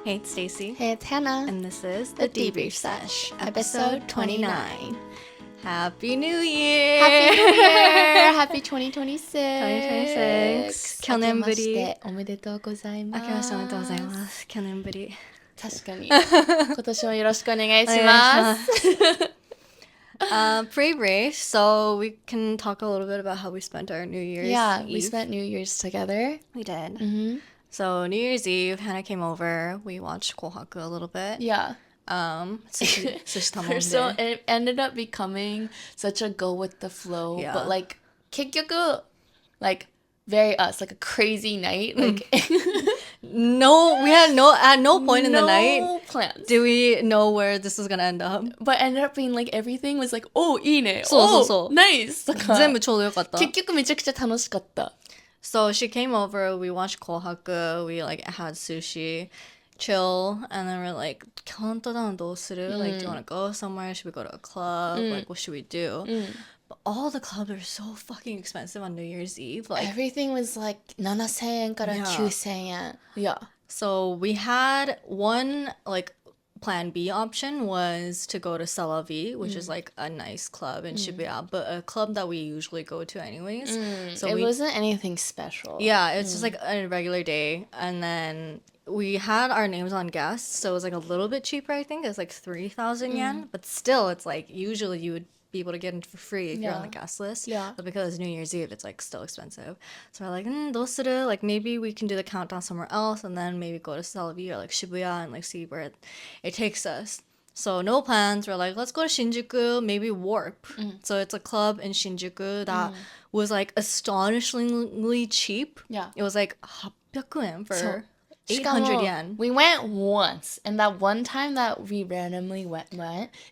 Hey, it's Stacy. Hey, it's Hannah. And this is The Debrief Sesh, episode 29. Happy New Year! Happy New Year! Happy 2026! 2026. 去年ぶり。明けましておめでとうございます。明けましておめでとうございます。去年ぶり。確かに。今年もよろしくお願いします。Pre-brief, so we can talk a little bit about how we spent our New Year's Yeah, Eve. we spent New Year's together. We did. Mm-hmm. So New Year's Eve, Hannah came over. We watched kouhaku a little bit. Yeah. Sushi So it ended up becoming such a go with the flow, Yeah. but like 結局 like very us, like a crazy night. Like we had at no point in the night no plans. do we know where this was gonna end up. But ended up being like everything was like, oh, いいね。そう。 nice. とか全部ちょうどよかった。結局めちゃくちゃ楽しかった。So she came over, we watched kouhaku, we like had sushi, chill, and then we're like, countdown どうする? Like, do you want to go somewhere? Should we go to a club? Like, what should we do? But all the clubs are so fucking expensive on New Year's Eve. Like, Everything was like 7,000円から 9,000円. Yeah. So we had one like plan B option was to go to C'est La Vie, which is like a nice club in Shibuya, but a club that we usually go to anyways. So it wasn't anything special. Yeah, it's just like a regular day. And then we had our names on guests, so it was like a little bit cheaper, I think. It's like 3,000 yen, but still it's like usually you would be able to get in for free if you're on the guest list. Yeah. But because New Year's Eve, it's like still expensive. So we're like, どうする? Like maybe we can do the countdown somewhere else and then maybe go to C'est La Vie or like Shibuya and like see where it takes us. So no plans. We're like, let's go to Shinjuku, maybe Warp. So it's a club in Shinjuku that was like astonishingly cheap. Yeah. It was like 800 yen for 800 しかも yen. We went once, and that one time that we randomly went,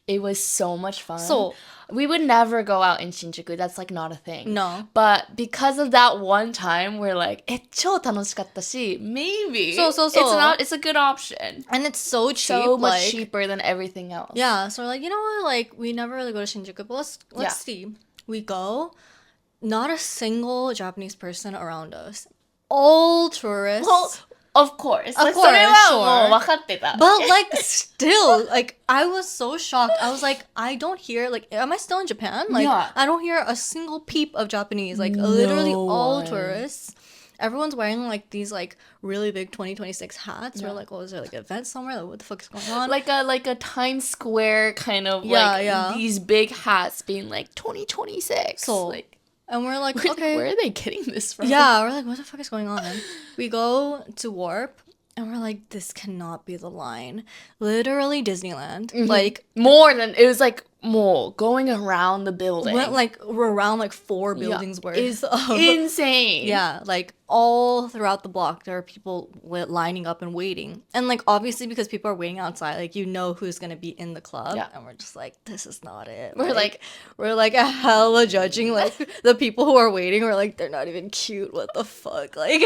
it was so much fun. So we would never go out in Shinjuku. That's like not a thing. No. But because of that one time, we're like, 超楽しかったし maybe So. it's a good option. And it's so cheap. So much like, cheaper than everything else. Yeah, so we're like, you know what? Like, we never really go to Shinjuku, but let's see. We go, not a single Japanese person around us. All tourists. Well, of course. Of course, それは sure. もう分かってた. But like, still, like, I was so shocked. I was like, I don't hear, like, am I still in Japan? Like, Yeah. I don't hear a single peep of Japanese. Like, literally No all one. tourists. Everyone's wearing like these like really big 2026 hats. We're like, oh, is there like an event somewhere? Like, what the fuck is going on? Like a Times Square kind of these big hats being like 2026. So, like, and we're like, where, okay. where are they getting this from? Yeah, we're like, what the fuck is going on? We go to Warp, and we're like, this cannot be the line. Literally Disneyland. Like, More than, it was like more going around the building. went like around like 4 buildings worth. Is of- insane. Yeah, like all throughout the block, there are people lining up and waiting. And like, obviously, because people are waiting outside, like, you know who's going to be in the club. Yeah. And we're just like, this is not it. We're like hella judging, like, the people who are waiting. We're like, they're not even cute. What the fuck? Like,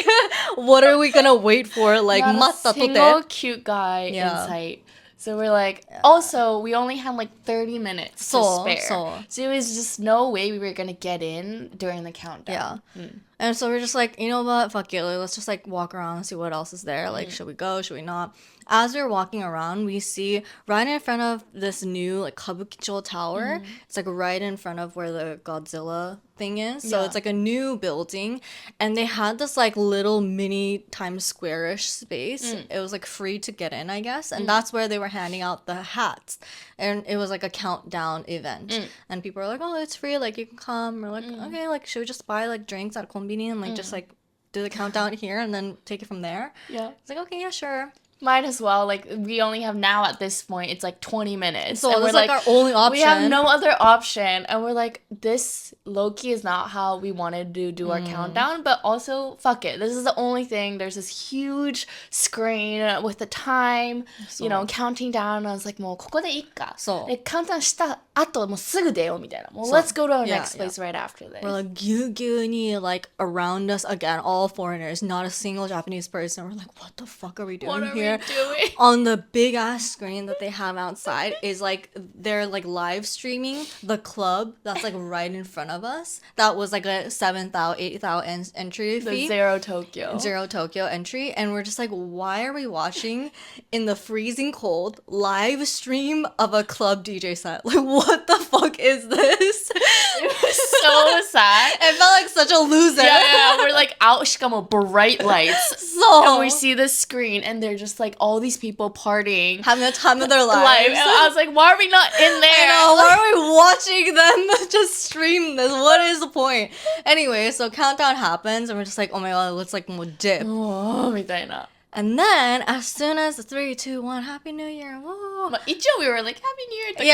what are we going to wait for? Like, not a matta single tote. cute guy in Yeah. sight. So we're like, also, we only had like 30 minutes to spare. So it was just no way we were going to get in during the countdown. Yeah. And so we're just like, you know what? Fuck it. Like, let's just like walk around and see what else is there. Like, should we go? Should we not? As we're walking around, we see right in front of this new like Kabukicho Tower. It's like right in front of where the Godzilla thing is. So it's like a new building, and they had this like little mini Times Square-ish space. It was like free to get in, I guess, and that's where they were handing out the hats, and it was like a countdown event, and people were like, oh, it's free, like you can come. We're like, okay, like should we just buy like drinks at Konbini and like just like do the countdown here and then take it from there? Yeah. It's like, okay, yeah, sure. Might as well. Like, we only have now at this point, it's like 20 minutes. So and it's we're like our only option. We have no other option. And we're like, this low-key is not how we wanted to do our countdown. But also, fuck it. This is the only thing. There's this huge screen with the time, you know, counting down. And I was like, もうここでいいか。そう。で、カウントダウンした後、もうすぐ出ようみたいな。もう let's go to our Yeah, next place right after this. We're like, gyu like around us again, all foreigners, not a single Japanese person. We're like, what the fuck are we doing What are we premiere. On the big ass screen that they have outside is like they're like live streaming the club that's like right in front of us. That was like a 7,000, 8,000 entry fee. The Zero Tokyo. Zero Tokyo entry, and we're just like, why are we watching in the freezing cold live stream of a club DJ set? Like, what the fuck is this? It was so sad. It felt like such a loser. Yeah, we're like out, しかも bright lights. So and we see the screen, and they're just like all these people partying, having a time of their lives. And I was like, why are we not in there? I know, why are we watching them just stream this? What is the point? Anyway, so countdown happens, and we're just like, oh my god, let's like more dip. Oh, みたいな. And then, as soon as the 3, 2, 1, Happy New Year, whoa. まあ、一応 we were like, Happy New Year とか喜ん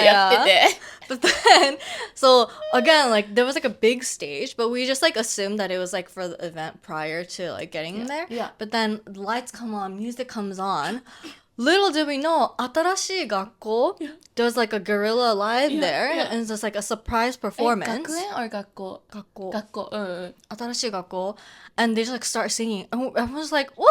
でやってて。But then, so again, like there was like a big stage, but we just like assumed that it was like for the event prior to like getting there. Yeah. But then the lights come on, music comes on. Little did we know, 新しい学校 does like a guerrilla live there, and it's just like a surprise performance. 学園 or 学校? 学校. 学校。新しい学校. And they just like start singing. And everyone's like, whoa!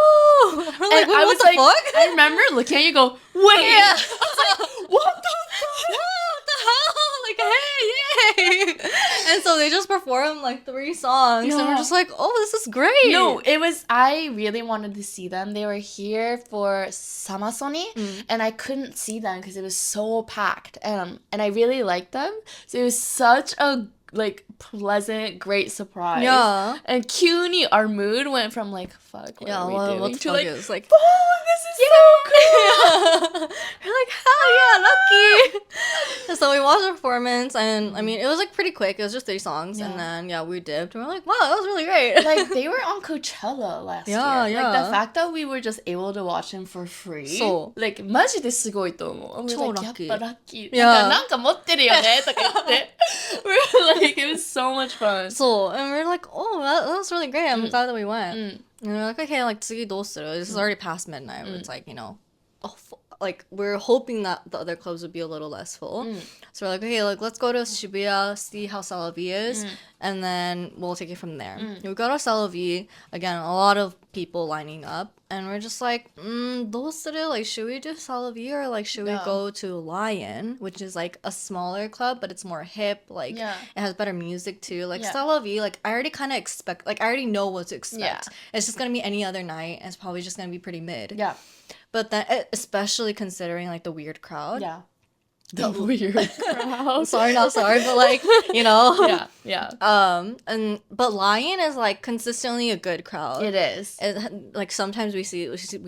We're like, wait, I what was the like, fuck? I remember looking at you go, wait! Yeah. I was like, what the fuck? What the hell? Like, hey, yay! And so they just performed like 3 songs, and we're just like, oh, this is great. No, I really wanted to see them. They were here for Samasoni, and I couldn't see them because it was so packed. And I really liked them. So it was such a like pleasant, great surprise. Yeah. And cutie, our mood went from like, fuck, what are we doing? What the to fuck like, is like, oh, this is so cool. You're like, hell yeah, lucky. So we watched the performance, and I mean, it was like pretty quick. It was just 3 songs, and then we dipped, and we're like, wow, that was really great. Like they were on Coachella last year. Yeah. Like the fact that we were just able to watch them for free. So, like マジですごいと思う。超ラッキー。やっぱラッキー。Yeah. なんか持ってるよねとか言って。We're like, it was so much fun. So, and we're like, oh, that was really great. I'm glad that we went. And we're like, okay, like, 次どうする? This is already past midnight. It's like, you know, like, we're hoping that the other clubs would be a little less full. So we're like, okay, like, let's go to Shibuya, see how Salavi is, and then we'll take it from there. We go to Salavi, again, a lot of people lining up, and we're just like, どうする? Like, should we do Salavi, or like, should we go to Lion, which is like a smaller club, but it's more hip, like, it has better music too. Like, Salavi, like, I already kind of expect, like, I already know what to expect. It's just gonna be any other night, and it's probably just gonna be pretty mid. Yeah. But then, especially considering like the weird crowd. Yeah. The weird crowd. Sorry, not sorry, but like, you know. Yeah. But Lion is like consistently a good crowd. It is. Like sometimes we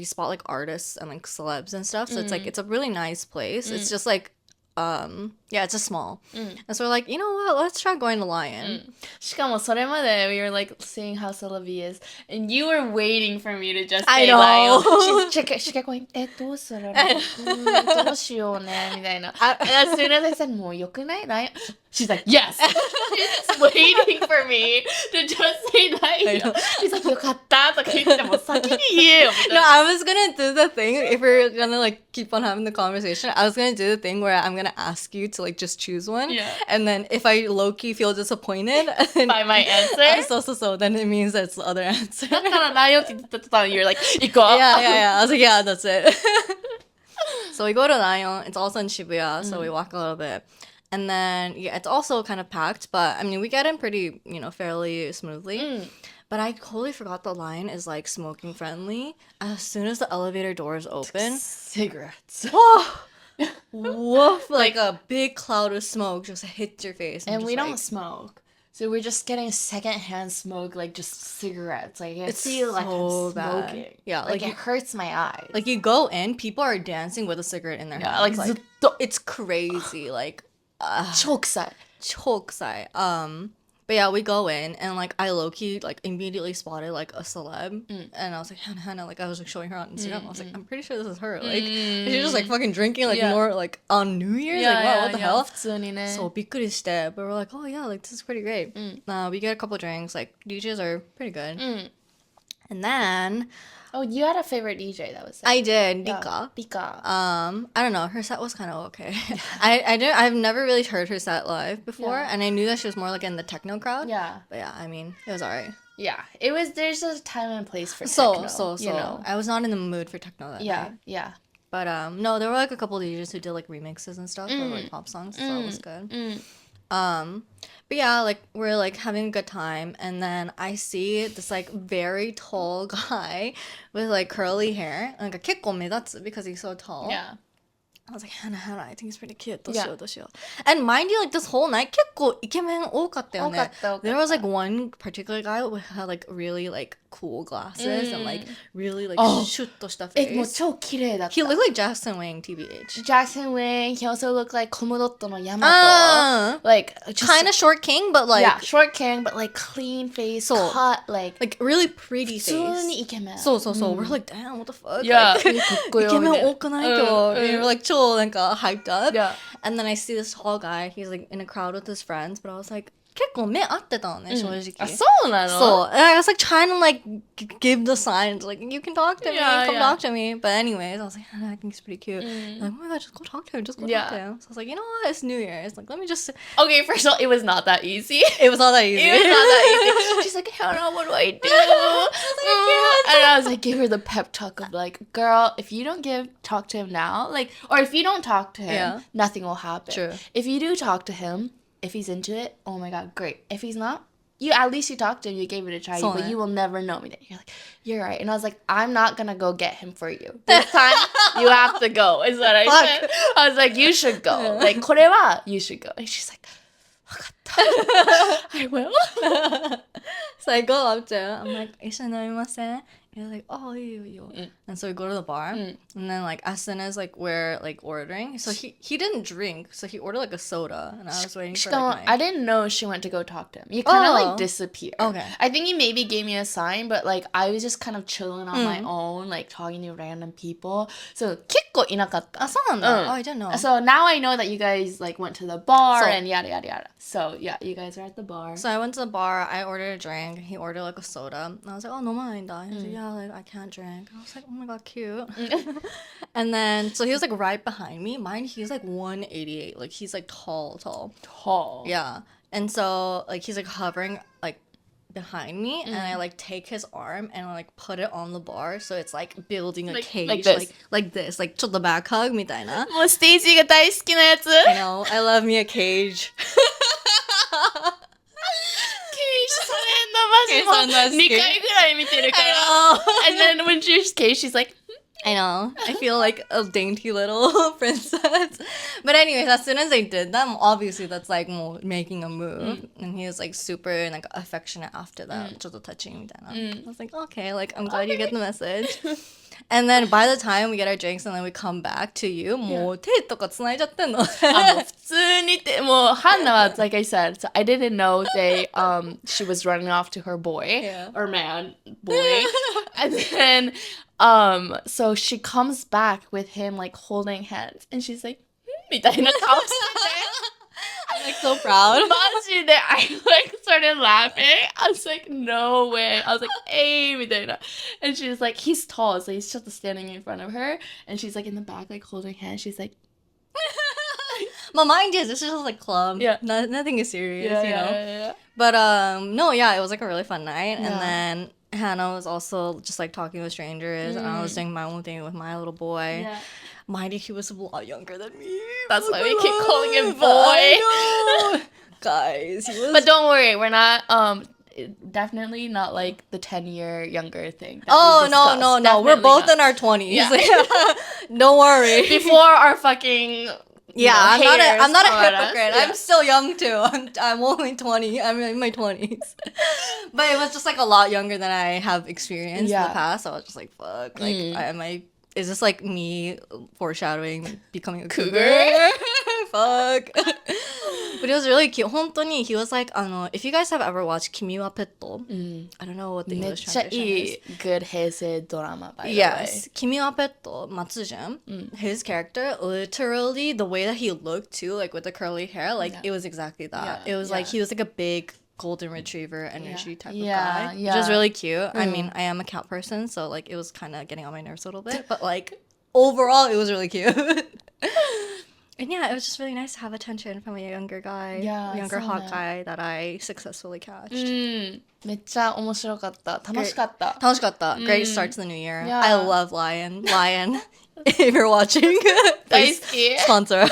spot like artists and like celebs and stuff. So it's like, it's a really nice place. It's just like, it's just small. And so we're like, you know what? Let's try going to Lion. しかもそれまで we were like seeing how Salavi is, and you were waiting for me to just I say know. Lion. She kept going, どうするの? どうしようねみたいな. And as soon as I said, もうよくない? Lion? She's like, yes! She's waiting for me to just say Lion. She's like, よかったとか言っても先に言えよみたいな. No, I was gonna do the thing, if we're gonna like keep on having the conversation, I was gonna do the thing where I'm gonna ask you to like just choose one. Yeah. And then if I low-key feel disappointed By my answer? So then it means that's the other answer. だからライオンって言った途端 you're like, 行こう. Yeah. I was like, yeah, that's it. So we go to Lion. It's also in Shibuya, so we walk a little bit. And then, it's also kind of packed, but I mean, we get in pretty, fairly smoothly. But I totally forgot the Lion is like smoking friendly. As soon as the elevator doors open, Cigarettes. oh, woof, like a big cloud of smoke just hits your face. And we don't like, smoke. So we're just getting secondhand smoke, like just cigarettes. Like I It's feel like so I'm bad. smoking. Yeah, like like it hurts my eyes. Like you go in, people are dancing with a cigarette in their hands. like, Like, ずっと it's crazy. Like, 超臭い. chokusai. But yeah, we go in, and like I low-key like immediately spotted like a celeb, and I was like, Hannah, like I was like showing her on Instagram. I was like, I'm pretty sure this is her. Like, and she's just like fucking drinking like more like on New Year's. Like, wow, what the hell? 普通にね. So びっくりして, but we're like, oh yeah, like this is pretty great. We get a couple drinks. Like DJs are pretty good. And then Oh, you had a favorite DJ that was there. I did, Rika. Rika. I don't know. Her set was kind of okay. I've never really heard her set live before, and I knew that she was more like in the techno crowd. Yeah. But yeah, I mean, it was alright. Yeah, there's a time and place for So, techno, so, you know. I was not in the mood for techno that Yeah, night. yeah. But no, there were like a couple of DJs who did like remixes and stuff of like pop songs, so that was good. But yeah, like we're like having a good time, and then I see this like very tall guy with like curly hair, and like 結構目立つ because he's so tall. Yeah. I was like, Hannah, I think he's pretty cute. どうし Yeah. ようどうしよう And mind you, like this whole night, 結構イケメン多かったよね。多かった。There was like one particular guy who had like really like cool glasses and like really like シュッとした face. もう超綺麗だった。He looked like Jackson Wang, TBH. Jackson Wang. He also looked like Komodoto no Yamato. Like Kind of short king, but like short king, but like clean face, cut, like really pretty face. 普通にイケメン。そう。We're like, damn, what the fuck? Yeah. Like, イケメン多くない今日? We were like, 超なんか hyped up. Yeah. And then I see this tall guy. He's like in a crowd with his friends, but I was like, 結構目合ってたのね、正直。あ、そうなの? So, and I was like trying to like give the signs, like, you can talk to me, come yeah. talk to me. But anyways, I was like, I think he's pretty cute. Like, oh my god, just go talk to him, just go talk to him. So I was like, you know what, it's New Year's. Like, let me just... Okay, first of all, it was not that easy. It was not that easy. It was not that easy. She's like, Hannah, what do I do? And I was like, give her the pep talk of like, girl, if you don't talk to him now, like, or if you don't talk to him, nothing will happen. True. If you do talk to him, if he's into it, oh my god, great. If he's not, at least you talked to him, you gave it a try, but you will never know me. Then you're like, you're right. And I was like, I'm not gonna go get him for you. This time, you have to go, is what I said. I was like, you should go. Like, これは you should go. And she's like, わかった. I will. So I go up to him. I'm like, 一緒に飲みません? He's like, oh, yo. And so we go to the bar. And then, like, as soon as, like, we're, like, ordering. So he didn't drink. So he ordered, like, a soda. And I was waiting for, like, I didn't know she went to go talk to him. You kind of, like, disappeared. Okay. I think he maybe gave me a sign, but, like, I was just kind of chilling on my own, like, talking to random people. So, 結構いなかった. あ、そうなんだ. Oh, I didn't know. So now I know that you guys, like, went to the bar and yada, yada, yada. So, yeah, you guys are at the bar. So I went to the bar. I ordered a drink. He ordered, like, a soda. And I was like, oh, 飲まないんだ. He was like, yeah, like, I can't drink. I was like, oh my god, cute. And then, so he was, like, right behind me. Mind, he's, like, 188. Like, he's, like, tall. Tall. Yeah. And so, like, he's, like, hovering, like, behind me. And I, like, take his arm and, like, put it on the bar. So it's, like, building a cage. Like this. Like this. Like, ちょっと back hug みたいな. もう Stacy が大好きなやつ. I know. I love me a cage. 2回ぐらい見てるから. And then when she's caged, she's like, I know. I feel like a dainty little princess. But anyways, as soon as they did that, obviously that's like more making a move. And he was like super like affectionate after that. ちょっと touching みたいな. I was like, okay, like I'm glad you get the message. And then by the time we get our drinks and then we come back to you, もう手とか繋いじゃってんの。もう普通に手、もう Hannah は like I said, so I didn't know she was running off to her boy or boy. And then so she comes back with him like holding hands and she's like みたいな顔してて I'm like so proud. マジで I like started laughing. I was like, no way. I was like, hey, みたいな. And she was like, he's tall, so he's just standing in front of her. And she's like in the back, like holding hands. She's like, but mind you, this is just like club. Yeah. Nothing is serious, you know? Yeah. But no, yeah, it was like a really fun night. And then Hannah was also just like talking with strangers. And I was doing my own thing with my little boy. Yeah. Mind you, he was a lot younger than me. That's why we keep calling him boy. Guys, he was... But don't worry, we're not definitely not like the 10-year younger thing. Oh no. We're both in our 20s. Yeah. Don't worry. Before our fucking I'm not a hypocrite. Yeah. I'm still young too. I'm only 20. I'm in my 20s. But it was just like a lot younger than I have experienced in the past. So I was just like, fuck. Like, is this like me foreshadowing becoming a cougar? Fuck. But it was really cute. 本当に he was like, if you guys have ever watched 君はペット, I don't know what the English translation is. めっちゃいい good 平成ドラマ by the way. Yes. 君はペット, Matsujin, his character, literally the way that he looked too, like with the curly hair, like it was exactly that. It was like, he was like a big golden retriever energy type of guy, which is really cute. I mean, I am a cat person, so like it was kind of getting on my nerves a little bit, but like overall it was really cute. And yeah, it was just really nice to have attention from a younger guy, Yeah, younger そう hot ね。 guy that I successfully catched. めっちゃ面白かった。楽しかった。 楽しかった。Great start to the new year. Yeah. I love Lion. Lion, if you're watching, 大 please 好き。 sponsor us.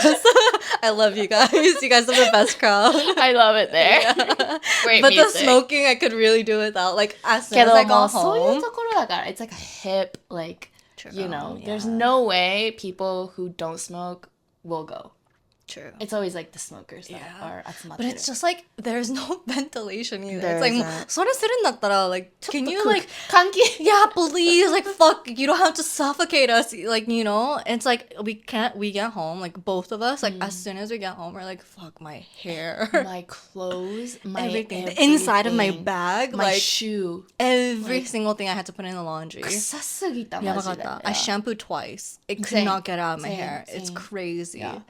I love you guys. You guys are the best crowd. I love it there. Yeah. Great But the music. smoking I could really do without. Like as soon け as I ども got うそういう home. ところだから it's like a hip like True. you know there's Yeah. no way people who don't smoke will go. True. It's always like the smokers that Yeah. are 集まっ But てる it's just like there's no ventilation either. There It's like isn't. それするんだったら like can you like 換気 yeah please like fuck you don't have to suffocate us like you know it's like we get home like both of us like as soon as we get home we're like fuck my hair my clothes my everything the inside of my everything, bag my like shoe every single thing I had to put in the laundry. 臭すぎたマジで I shampooed twice. It could Same. not get out of my Same, hair. It's same. crazy. Yeah.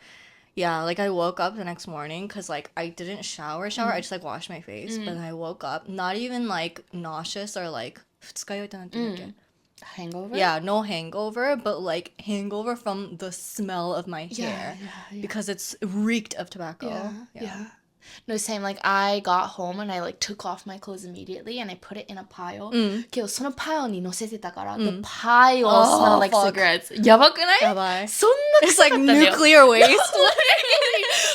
Yeah, like I woke up the next morning because like I didn't shower. I just like washed my face. But then I woke up not even like nauseous or like 二日酔いってなんて言うんだっけ? hangover Yeah, no hangover, but like hangover from the smell of my yeah, hair yeah. because it's reeked of tobacco. Yeah. No, same. Like, I got home and I, like, took off my clothes immediately and I put it in a pile. けど、そのパイルに乗せてたから、the pile smelled like fuck. cigarettes. やばくない?やばい。そんな It's 臭 like かったんだよ nuclear waste. Literally.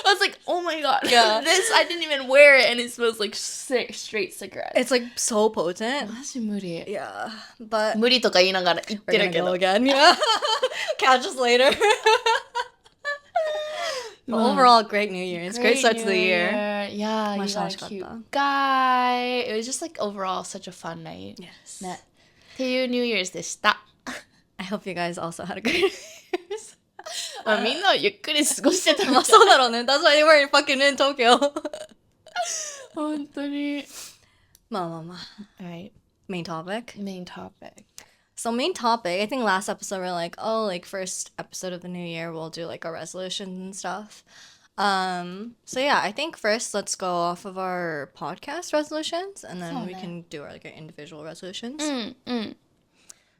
I was like, oh my god. Yeah. This, I didn't even wear it and it smells like straight cigarettes. It's like so potent. マジ無理。 Yeah, but 無理とか言いながら言っ we're てる gonna け go ど。 again. Yeah, catch us later. But overall, great New Year. It's great start to the year. Yeah, you マジ got a 楽しかった。 cute guy. It was just like overall such a fun night. Yes. ね。っていう New Year's でした。 I hope you guys also had a great New Year's. まあみんなゆっくり過ごしてたまあんじゃそうだろうね。That's why they were fucking in Tokyo. 本当に。まあまあまあ。 Alright, Main topic. main topic. So main topic, I think last episode we're like, oh, like first episode of the new year, we'll do like our resolutions and stuff. So yeah, I think first let's go off of our podcast resolutions and then we can do our like our individual resolutions.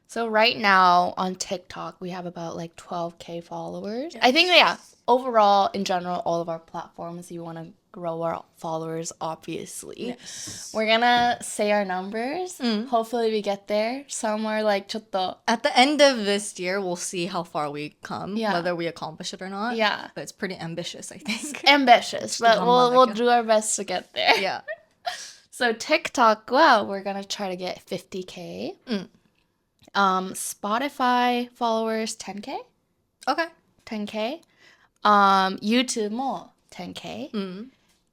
So right now on TikTok, we have about like 12K followers. I think, yeah, overall, in general, all of our platforms, you want to grow our followers, obviously. Yes. We're gonna say our numbers. Hopefully we get there. Somewhere like ちょっと At the end of this year, we'll see how far we come, Yeah. whether we accomplish it or not. Yeah. But it's pretty ambitious, I think. ambitious, but we'll do our best to get there. Yeah. So TikTok, well, we're gonna try to get 50K. Spotify followers 10K. Okay. 10K. YouTube も 10K.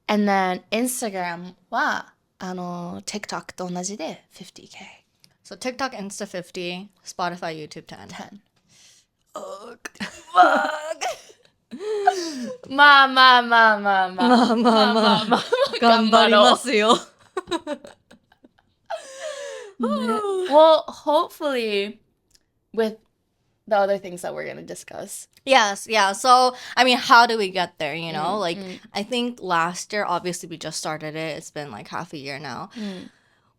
And then Instagram はTikTok と同じで 50K. So TikTok, Insta 50, Spotify, YouTube 10. 10. Fuck. まあまあまあまあまあ。まあまあまあ。頑張りますよ。Well, hopefully with the other things that we're going to discuss. Yes, yeah. So, I mean, how do we get there, you know? Like, I think last year, obviously, we just started it. It's been like half a year now.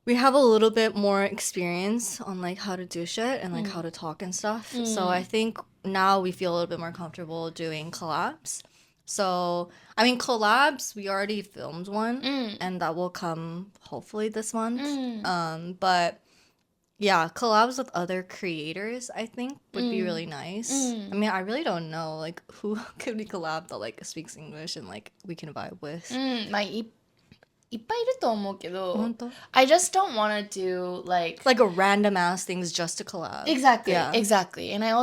We have a little bit more experience on like how to do shit and like how to talk and stuff. So I think now we feel a little bit more comfortable doing collabs. So, I mean, collabs, we already filmed one and that will come hopefully this month. But yeah, collabs with other creators, I think, would be really nice. I mean, I really don't know, like, who could we collab that, like, speaks English and, like, we can vibe with. まあいっぱいいると思うけど、本当? I just don't want to do like a random ass things just to collab. Exactly, Yeah. exactly. And I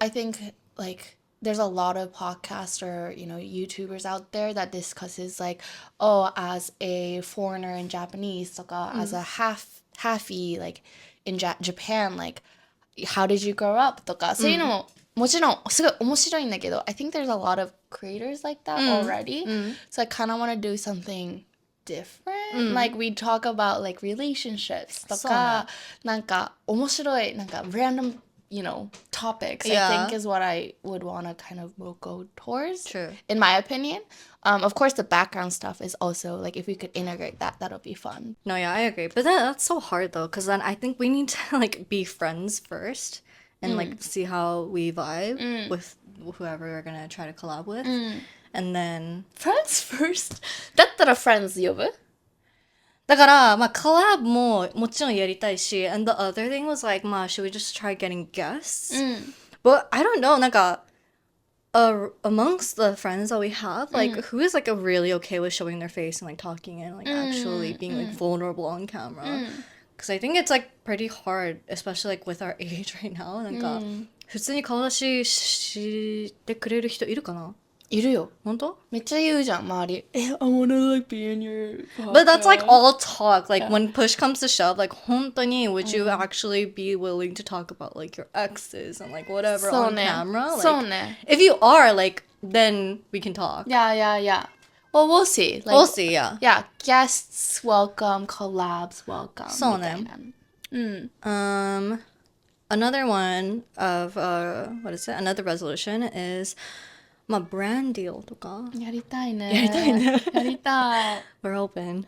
think like there's a lot of podcasts or, you know, YouTubers out there that discusses like, oh, as a foreigner in Japanese, とか as a halfie like in Japan, like how did you grow up とか、そういうのももちろんすごい面白いんだけど、I think there's a lot of creators like that already. So I kind of want to do something different. Like we talk about like relationships とか、なんか面白いなんか random, you know, topics. I think is what I would want to kind of go towards. True. In my opinion. Of course, the background stuff is also like if we could integrate that, that'll be fun. No, yeah, I agree. But then that's so hard though, because then I think we need to like be friends first and like see how we vibe with whoever we're gonna try to collab with. And then Friends first? だったら Friends 呼ぶ？だからまあ collab ももちろんやりたいし and the other thing was like まあ should we just try getting guests? But I don't know なんかamongst the friends that we have, like who is like a really okay with showing their face and like talking and like actually being like vulnerable on camera? Because I think it's like pretty hard, especially like with our age right now. なんか普通に顔出ししてくれる人いるかな？いるよ。本当？めっちゃ言うじゃん、周り。I wanna like be in your podcast. But that's like all talk. Like when push comes to shove, like 本当に would you actually be willing to talk about like your exes and like whatever そう on ね。 camera? Like, そうね。 if you are, like then we can talk. Yeah. Well, we'll see. Like, We'll see, yeah. Yeah, guests welcome, collabs welcome. そうね。みたいな。Another one of what is it? Another resolution is まあ brand deal とかやりたいね。やりたいね。やりたい。We're open.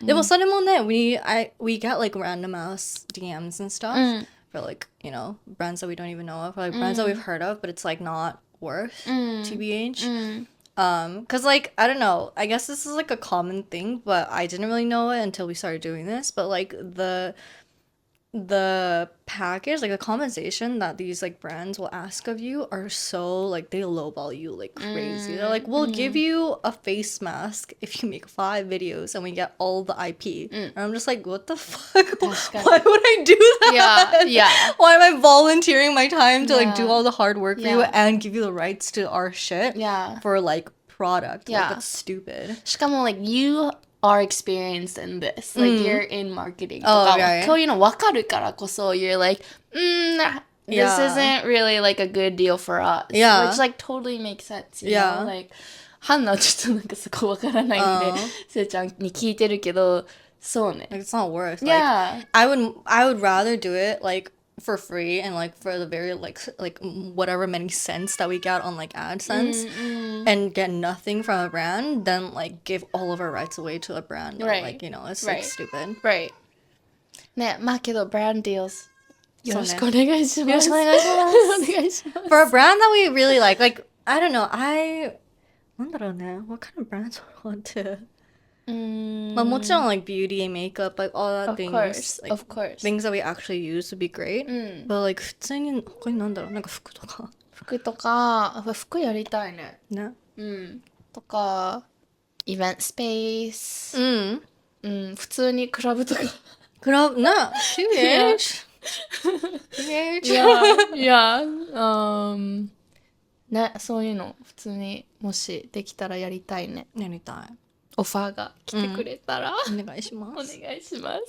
でもそれもね we get like random ass DMs and stuff for like, you know, brands that we don't even know of, or like brands that we've heard of, but it's like not worth TBH. Cause like I don't know, I guess this is like a common thing, but I didn't really know it until we started doing this. But like the package, like the compensation that these like brands will ask of you are so like they lowball you like crazy. They're like, we'll give you a face mask if you make 5 videos and we get all the IP. And I'm just like, what the fuck? Why would I do that? Yeah. Why am I volunteering my time to like do all the hard work for you and give you the rights to our shit for like product? Like, that's stupid. しかも like you are experienced in this. Like you're in marketing. と Oh, か right. こういうの分かるからこそ you're like, this isn't really like a good deal for us. Yeah. Which like totally makes sense, you know? Like ハンナはちょっとなんかそこ分からないんで、せいちゃんに聞いてるけど、そうね。Like it's not worth. Yeah. Like, I would rather do it like for free and like for the very like whatever many cents that we get on like AdSense and get nothing from a brand than like give all of our rights away to a brand. Right. Like, you know, it's like stupid. Right. ね、まあけど、ブランドディールズよろしくおそうね。願いします。よろしくお願いします。お願いします。For a brand that we really like, I don't know, なんだろうね, what kind of brands would I want to? まあもちろん like beauty and makeup, like all that things, like of course. things that we actually use would be great. But like 普通に他になんだろう、なんか服とか。服とか、服やりたいね。ね。とか、イベントスペース。普通にクラブとか。クラブ、な、TBH? TBH? Yeah. ね、そういうの普通にもしできたらやりたいね。やりたい。オファーが来てくれたら、お願いします。お願いします。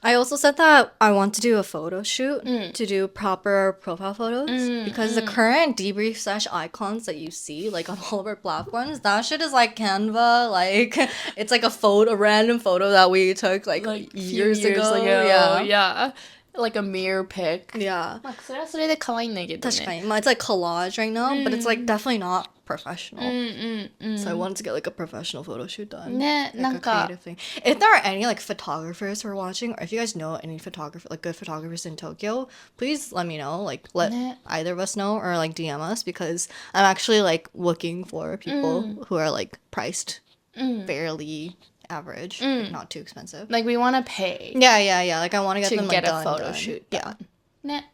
I also said that I want to do a photo shoot to do proper profile photos because the current Debrief Sesh icons that you see like on all of our platforms, that shit is like Canva, like it's like a random photo that we took like years ago. Yeah. Like a mirror pic. Yeah. まあそれはそれで可愛いんだけどね。確かに。まあ it's like collage right now, but it's like definitely not professional. So I wanted to get like a professional photo shoot done. ね、 like なん a か creative thing. If there are any like photographers who are watching, or if you guys know any like good photographers in Tokyo, please let me know. Like let either of us know or like DM us because I'm actually like looking for people who are like priced fairly average, like, not too expensive. Like we want to pay. Yeah. Like I want to get to them get like, a done, photo done. shoot Yeah. done. ね。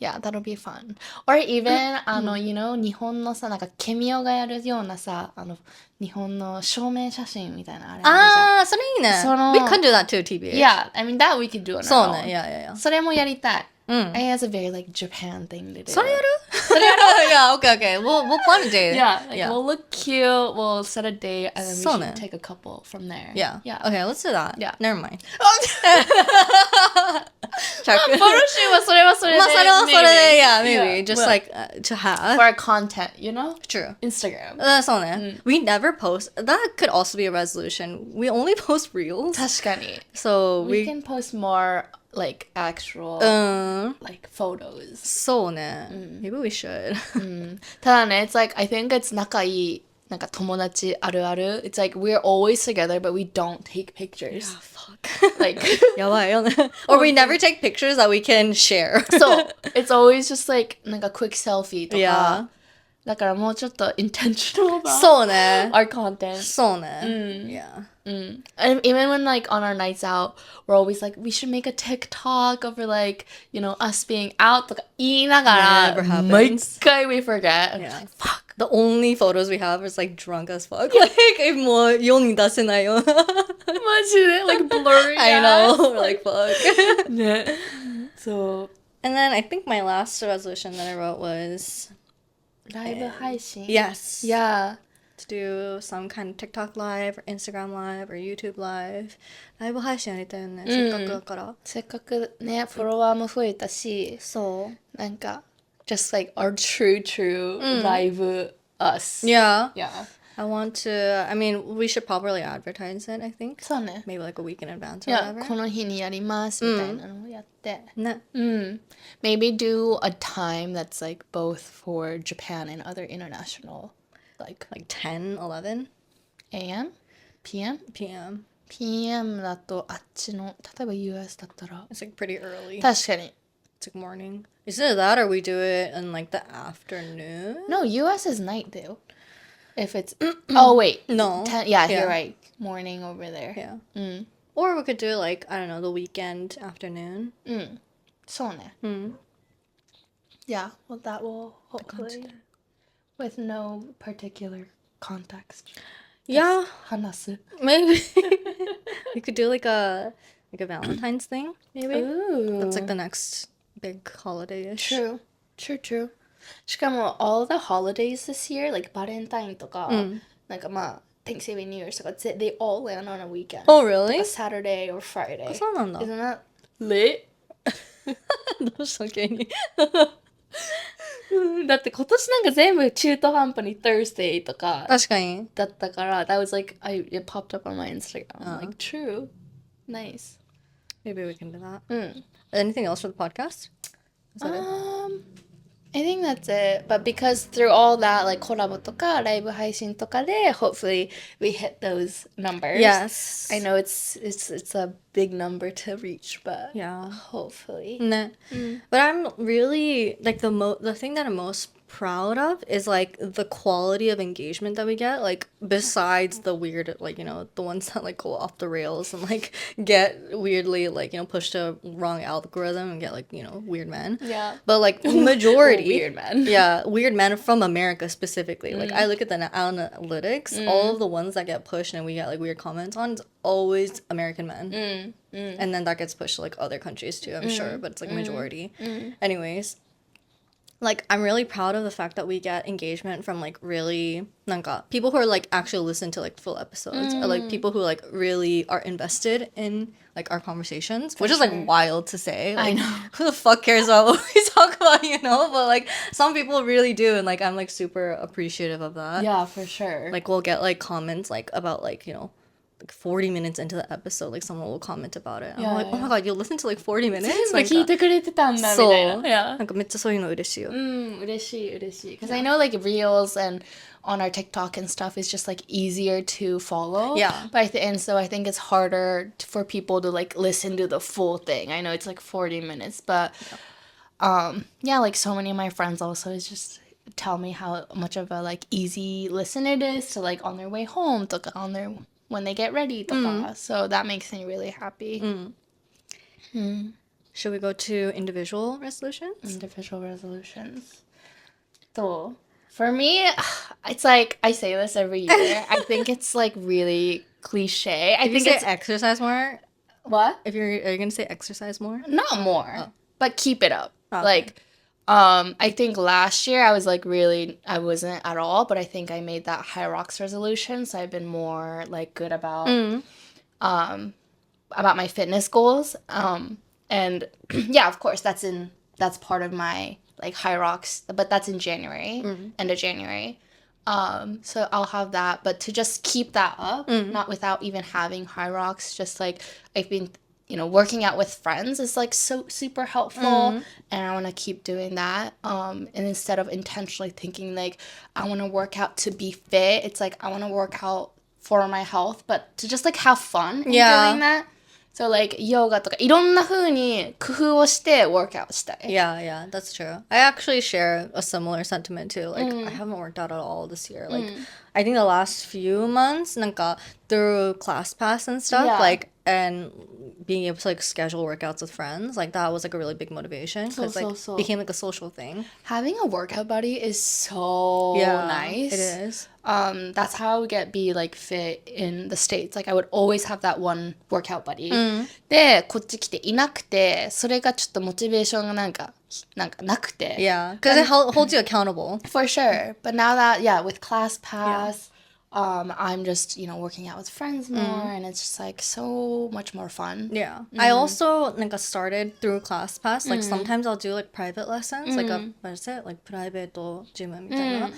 Yeah, that'll be fun. Or even, you know, 日本のさ、なんかケミオがやるようなさ、日本の証明写真みたいなあれあるじゃん。それいいね。その We could do that too, TBH. Yeah, I mean that we could do on そう our ね。own. Yeah. それもやりたい。I think that's a very like Japan thing to do. それやるYeah, okay. We'll plan a date. Yeah, like, we'll look cute, we'll set a date, and then we そうね。 should take a couple from there. Yeah. Okay, let's do that. Yeah. Never mind. フォローシューはそれはそれで。まあそれはそれで、yeah, maybe. Yeah. Just Well, like to have. for our content, you know? True. Instagram. そうね。We never post. That could also be a resolution. We only post reels. 確かに。So we can post more like actual like photos. そうね。Maybe we should. ただね、it's like I think it's 仲いいなんか友達あるある It's like we're always together but we don't take pictures. Yeah, fuck. Like やばいよね。Or we never take pictures that we can share. so it's always just like なんか quick selfie とか Yeah. だからもうちょっと intentional なそうね。 our content. そうね。Yeah. And even when like on our nights out, we're always like, we should make a TikTok over like, you know, us being out とか言いながら Never happens. 毎回 we forget. And Yeah. we're like, fuck. The only photos we have is like drunk as fuck. Like, もう世に出せないよ。マジで like blurry. I know. We're like, fuck. ね。そう。 And then I think my last resolution that I wrote was ライブ配信 yes. Yeah. To do some kind of TikTok live or Instagram live or YouTube live. ライブ配信やりたいよね。せっかくだから。せっかくね、フォロワーも増えたし、そう。なんか、just like our true live us. Yeah. Yeah. I want to, I mean, we should probably advertise it, I think. そうね。 Maybe like a week in advance or いや、 whatever. この日にやりますみたいなのをやって。ね。 Maybe do a time that's like both for Japan and other international, like Like 10, 11 AM? PM? p.m. PM だとあっちの、例えば US だったら。 It's like pretty early. 確かに。 It's like morning. Is it that or we do it in like the afternoon? No, US is night though. If it's oh wait. No. 10, yeah, Yeah. you're right. Morning over there. Yeah. Or we could do like, I don't know, the weekend afternoon. そうね。Yeah, well that will hopefully with no particular context. Yeah, 話す。 maybe. We could do like a Valentine's thing, maybe. Ooh. That's like the next big holiday-ish. True. True. しかも all the holidays this year, like バレンタインとか、なんかまあ Thanksgiving, New Year's とか they all land on a weekend. Oh, really? Like a Saturday or Friday. そうなんだ。 Isn't that lit? どうした急に。だって今年なんか全部中途半端に Thursday とか確かに。だったから that was like it popped up on my Instagram. I'm like, true. Nice. Maybe we can do that. Anything else for the podcast? Is that it? I think that's it. But because through all that, like コラボとかライブ配信とかで hopefully we hit those numbers. Yes. I know it's a big number to reach, but Yeah. hopefully. Nah. But I'm really like the thing that I'm most proud of is like the quality of engagement that we get, like besides the weird, like, you know, the ones that like go off the rails and like get weirdly like, you know, pushed to wrong algorithm and get like, you know, weird men. Yeah. But like majority Weird men. Yeah, weird men from America specifically. Like I look at the analytics, all of the ones that get pushed and we get like weird comments on, it's always American men. And then that gets pushed to like other countries too, I'm sure, but it's like majority. Anyways, like I'm really proud of the fact that we get engagement from like really nanka people who are like actually listen to like full episodes or like people who like really are invested in like our conversations, which is like wild to say. Like, I know. who the fuck cares about what we talk about, you know? But like some people really do, and like I'm like super appreciative of that. Yeah, for sure. Like we'll get like comments like about like, you know, like 40 minutes into the episode, like someone will comment about it. I'm like, oh my god, you listen to like 40 minutes? 全部聞いてくれてたんだみたいな。そう。 Yeah. なんかめっちゃそういうの嬉しいよ。嬉しい。Because I know like reels and on our TikTok and stuff is just like easier to follow. Yeah. But and so I think it's harder for people to like listen to the full thing. I know it's like 40 minutes, but yeah, like so many of my friends also is just tell me how much of a like easy listen it is to like on their way home, とか on their when they get ready とか. So that makes me really happy. Should we go to individual resolutions? Individual resolutions. So for me, it's like I say this every year. I think it's like really cliche. I If you think say it's exercise more, what? are you gonna say exercise more? Not more, but keep it up. Okay. Like, I think last year I was like I wasn't at all, but I think I made that high rocks resolution. So I've been more like good about my fitness goals. And yeah, of course that's part of my like high rocks, but that's in January, end of January. So I'll have that, but to just keep that up, not without even having high rocks, just like I've been, working out with friends is like so super helpful, and I want to keep doing that. And instead of intentionally thinking like I want to work out to be fit, it's like I want to work out for my health, but to just like have fun in doing that. So like yoga とかいろんな風に工夫をしてworkout したい。Yeah, that's true. I actually share a similar sentiment too. Like I haven't worked out at all this year. Like I think the last few months, なんか through ClassPass and stuff, like and being able to like schedule workouts with friends, like that was like a really big motivation because like became like a social thing. Having a workout buddy is so nice. It is. That's how I would be like fit in the States. Like I would always have that one workout buddy. で、こっち来ていなくて、それがちょっとモチベーションがなんかなくて。Yeah, because it holds you accountable. For sure. But now that, with ClassPass, I'm just, working out with friends more, and it's just like so much more fun. Yeah. I also like started through ClassPass. Like sometimes I'll do like private lessons, like what is it? Like private gym みたいな.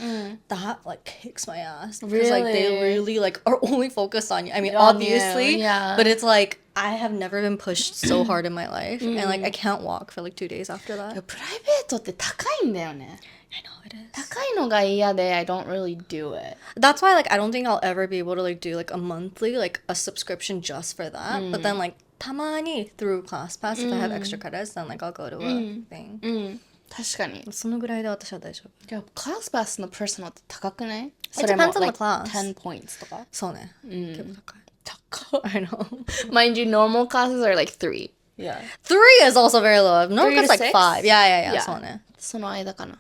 That like kicks my ass. Because like they really like are only focused on you. I mean, obviously, but it's like I have never been pushed so hard in my life, and like I can't walk for like 2 days after that. プライベートって高いんだよね。I know it is. 高いのが嫌で I don't really do it. That's why like I don't think I'll ever be able to like do like a monthly like a subscription just for that. But then like たまに through ClassPass if I have extra credits, then like I'll go to a thing. 確かに。そのぐらいで私は大丈夫。でもClassPassのパーソナルって高くない？ It depends on the class. 10 points とか。そうね。結構高い。高い。 I know. Mind you, normal classes are like 3. Yeah. 3 is also very low. No, it's like 5. Yeah. そうね。その間かな。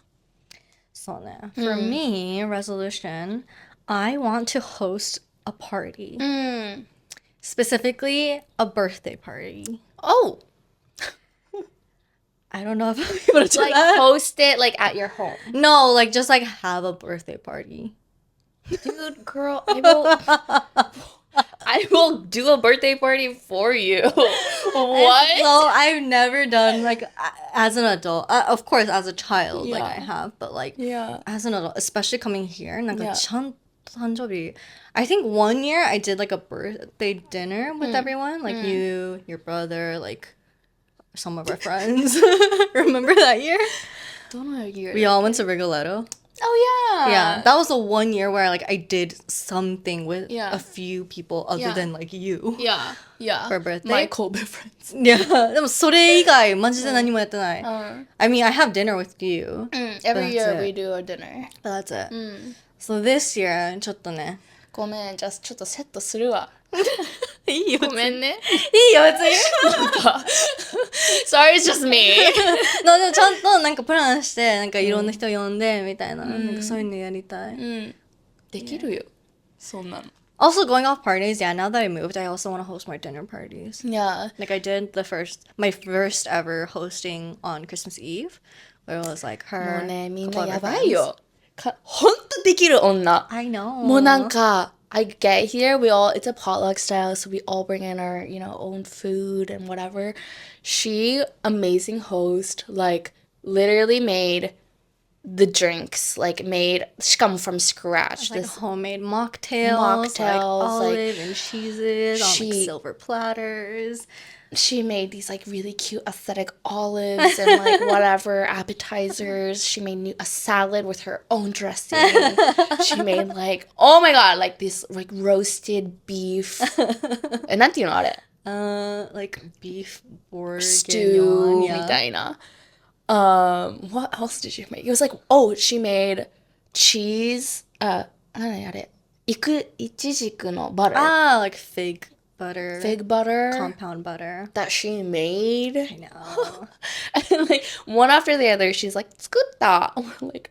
そうね。For me, resolution, I want to host a party. Specifically, a birthday party. Oh! I don't know if I'll be able to do Like that. host it like at your home. No, like just like have a birthday party. Dude, girl, I will do a birthday party for you. What? So I've never done like as an adult. Of course, as a child, like I have, but like as an adult, especially coming here, like I think 1 year I did like a birthday dinner with everyone, like you, your brother, like some of our friends. Remember that year? Don't know year. We all went to Rigoletto. Oh yeah. Yeah, that was the 1 year where like I did something with a few people other than like you. Yeah. For birthday. My Kobe friends. Yeah. でもそれ以外マジで何もやってない。I mean, I have dinner with you. Every year we do a dinner. But that's it. So this year ちょっとね。ごめん、じゃあちょっとセットするわ。いいよ。ごめんね。いいよ別に。Sorry, it's just me. のでもちゃんとなんかプランしてなんかいろんな人呼んでみたいな、なんかそういうのやりたい。できるよ。そんなの。Also going off parties, yeah, now that I moved, I also want to host more dinner parties. Yeah. Like I did my first ever hosting on Christmas Eve, where it was like her. もうね、みん couple な of や her ばい friends. よ。ほんとできる女。I know. もうなんか、I get here, it's a potluck style, so we all bring in our, own food and whatever. She, amazing host, like, literally made the drinks, like,しかも from scratch. Like homemade mocktails, like olive like, and cheeses on like silver platters. She made these like really cute aesthetic olives and like whatever appetizers. She made a salad with her own dressing. She made like, oh my god, like this like roasted beef. なんていうのあれ? Like beef bourguignon stew みたいな. What else did she make? It was like, she made cheese. 何あれ? いちじくの butter. Like fig butter. Fig butter. Compound butter. That she made. I know. And like one after the other, she's like, 作った. We're like,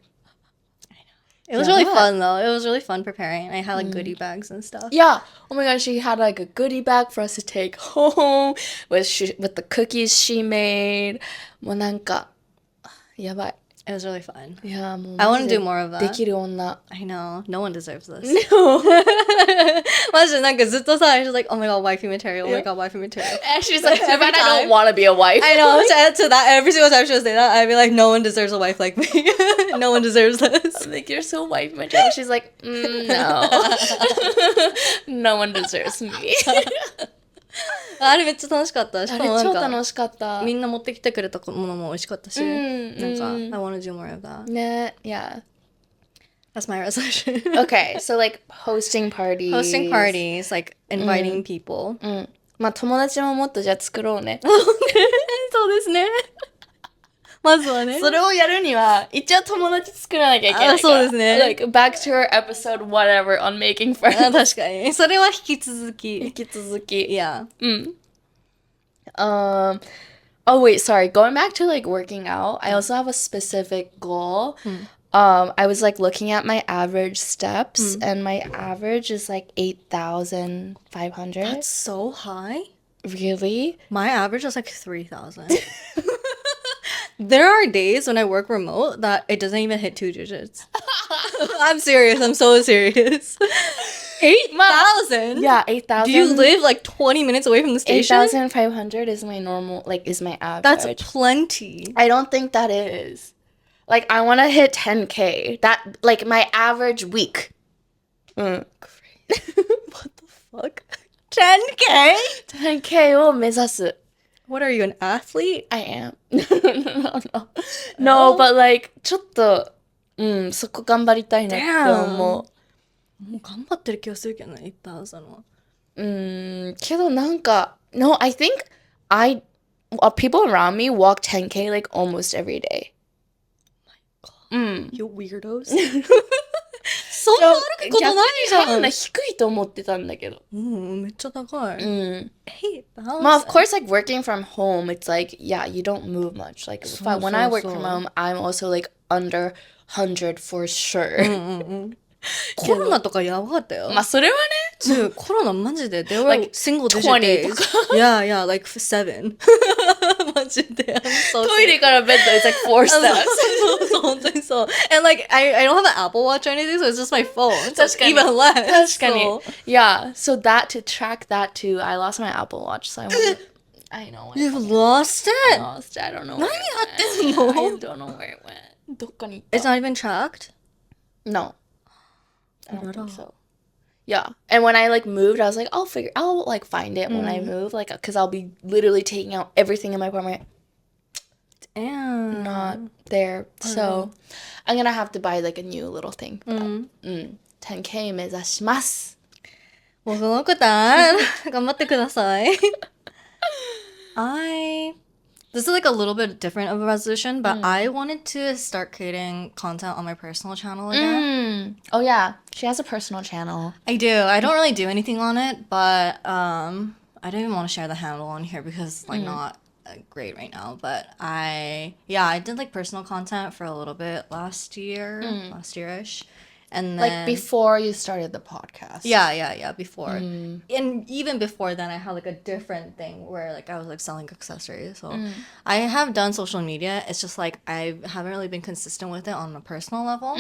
I know. It was really fun though. It was really fun preparing. I had like goodie bags and stuff. Yeah. Oh my gosh, she had like a goodie bag for us to take home with the cookies she made. もうなんか、やばい. It was really fun. Yeah, I want to do more of that. できる女. I know. No one deserves this. No. マジでなんかずっとさ、she's like, oh my god, wifey material. Oh my god, wifey material. And she's like, too Every bad I don't time. want to be a wife. I know. To that, every single time she would say that, I'd be like, no one deserves a wife like me. No one deserves this. I'm like, you're so wife material. She's like, no. No one deserves me. あれめっちゃ楽しかった。しあれかもなんか超楽しかった。みんな持ってきてくれたものも美味しかったし、うんなんか、うん I want to do more of that. ね、yeah. That's my resolution. Okay, so like hosting parties. Hosting parties, like inviting people. うん。まあ友達ももっとじゃあ作ろうね。そうですね。まずはね。それをやるには、一応友達作らなきゃいけないから。そうですね。Like, back to our episode whatever on making friends. 確かに。それは引き続き。引き続き。Yeah. うん。Oh wait, sorry. Going back to like working out, I also have a specific goal. I was like looking at my average steps, and my average is like 8,500. That's so high. Really? My average is like 3,000. There are days when I work remote that it doesn't even hit 2 digits. I'm serious. I'm so serious. 8,000? Yeah, 8,000. Do you live like 20 minutes away from the station? 8,500 is my normal, like, is my average. That's plenty. I don't think that is. Like, I want to hit 10K. That, like, my average week. What the fuck? 10K? 10K を目指す. What are you, an athlete? I am. No, but like, ちょっと、そこ頑張りたいなって思う。もう頑張ってる気がするけどね、8,000は。けどなんか、No, I think people around me walk 10K like almost every day. You weirdos. そんな歩くことないじゃん。逆に低いと思ってたんだけど。めっちゃ高い。8,000. まあ、of course, like working from home, it's like, yeah, you don't move much. Like, when I work from home, I'm also like under 100 for sure. コロナとかやばかったよ。まあ、それはね。コロナマジで。They were Like single digit 20 days. とか。Yeah, like 7. マジで。トイレからベッド is like 4 steps. そう、本当にそう。And like, I don't have an Apple Watch or anything, so it's just my phone. So 確かに。 even less. 確かに。Yeah, so that, to track that too, I lost my Apple Watch, so I want to... I know. You've lost it? I lost it. I don't know 何 where や it ってんの went. I don't know where it went. どっかに行った。 It's not even tracked? No. I don't think so. Yeah. And when I like moved, I was like, I'll like find it when I move, like, because I'll be literally taking out everything in my apartment. Damn. Not there. So I'm gonna have to buy like a new little thing. 10K 目指します。もうそのこと頑張ってください。This is like a little bit different of a resolution, but I wanted to start creating content on my personal channel again. Oh yeah, she has a personal channel. I do. I don't really do anything on it, but I don't even want to share the handle on here because it's like not great right now. But I did like personal content for a little bit last year-ish. And then, like before you started the podcast. Yeah, before. And even before then, I had like a different thing where like I was like selling accessories. So I have done social media. It's just like I haven't really been consistent with it on a personal level.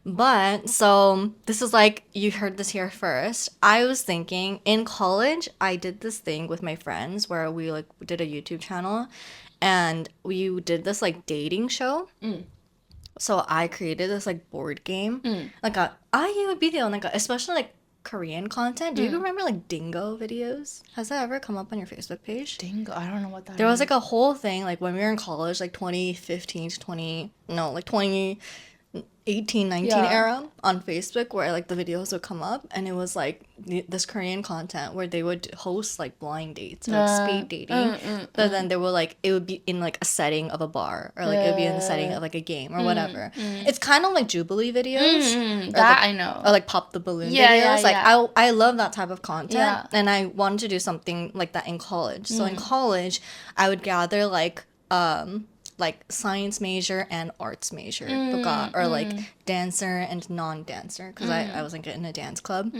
But so this is like, you heard this here first. I was thinking in college, I did this thing with my friends where we like did a YouTube channel and we did this like dating show. So I created this like board game. Like a video, like especially like Korean content. Do you remember like dingo videos? Has that ever come up on your Facebook page? Dingo? I don't know what that There was like a whole thing like when we were in college, like 2015 to 2018, 19 era on Facebook where like the videos would come up and it was like this Korean content where they would host like blind dates or like speed dating, but then they were like it would be in like a setting of a bar or like it would be in the setting of like a game or whatever. It's kind of like Jubilee videos. That I know. Or like pop the balloon videos. Yeah, like yeah. I love that type of content. Yeah. And I wanted to do something like that in college. So in college, I would gather like science major and arts major or like dancer and non-dancer because I wasn't getting a dance club.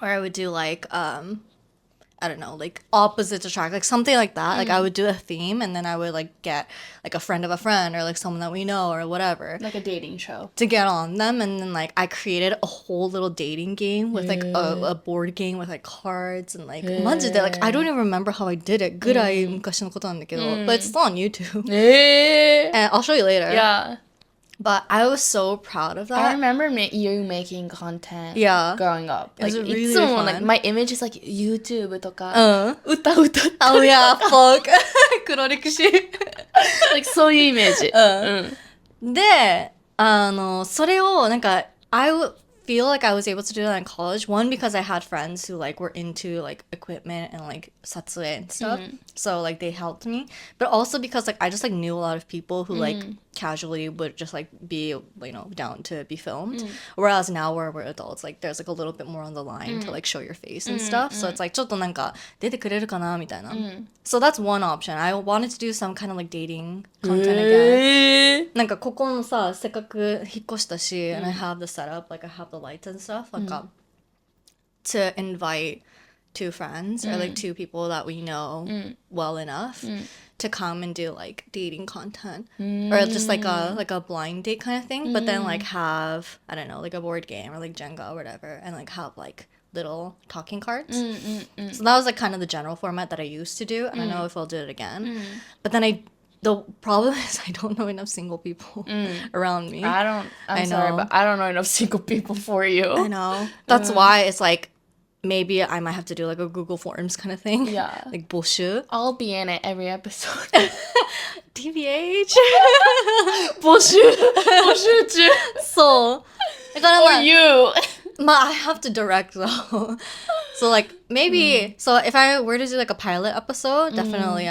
Or I would do like I don't know, like opposites attract, like something like that. Like I would do a theme and then I would like get like a friend of a friend or like someone that we know or whatever. Like a dating show. To get on them, and then like I created a whole little dating game with like a board game with like cards and like マジで like I don't even remember how I did it ぐらい昔のことなんだけど but it's still on YouTube and I'll show you later. Yeah. But I was so proud of I that. remember you making content Yeah. growing up. It was Like, really いつも fun. like my image is like YouTube とか、歌歌ってる Oh yeah, folk. 黒歴史。like そういうイメージ。で、それをなんか、I feel like I was able to do that in college. One, because I had friends who like were into like equipment and like 撮影 and stuff. So like they helped me. But also because like I just like knew a lot of people who like casually would just like be, you know, down to be filmed. Whereas now where we're adults, like there's like a little bit more on the line to like show your face and stuff. So it's like ちょっとなんか出てくれるかなみたいな. So that's one option. I wanted to do some kind of like dating content again. なんかここもさ、せっかく引っ越したし、and I have the setup, like I have the lights and stuff, like to invite two friends or like two people that we know well enough to come and do like dating content or just like a blind date kind of thing, but then like have, I don't know, like a board game or like Jenga or whatever, and like have like little talking cards. So that was like kind of the general format that I used to do, and I know if I'll do it again. But then the problem is I don't know enough single people around me. I'm sorry, but I don't know enough single people for you. I know. That's why it's like maybe I might have to do like a Google Forms kind of thing. Yeah. Like 募集 I'll be in it every episode. TBH 募集中そうだから Or you. I have to direct though. So like maybe so if I were to do like a pilot episode, definitely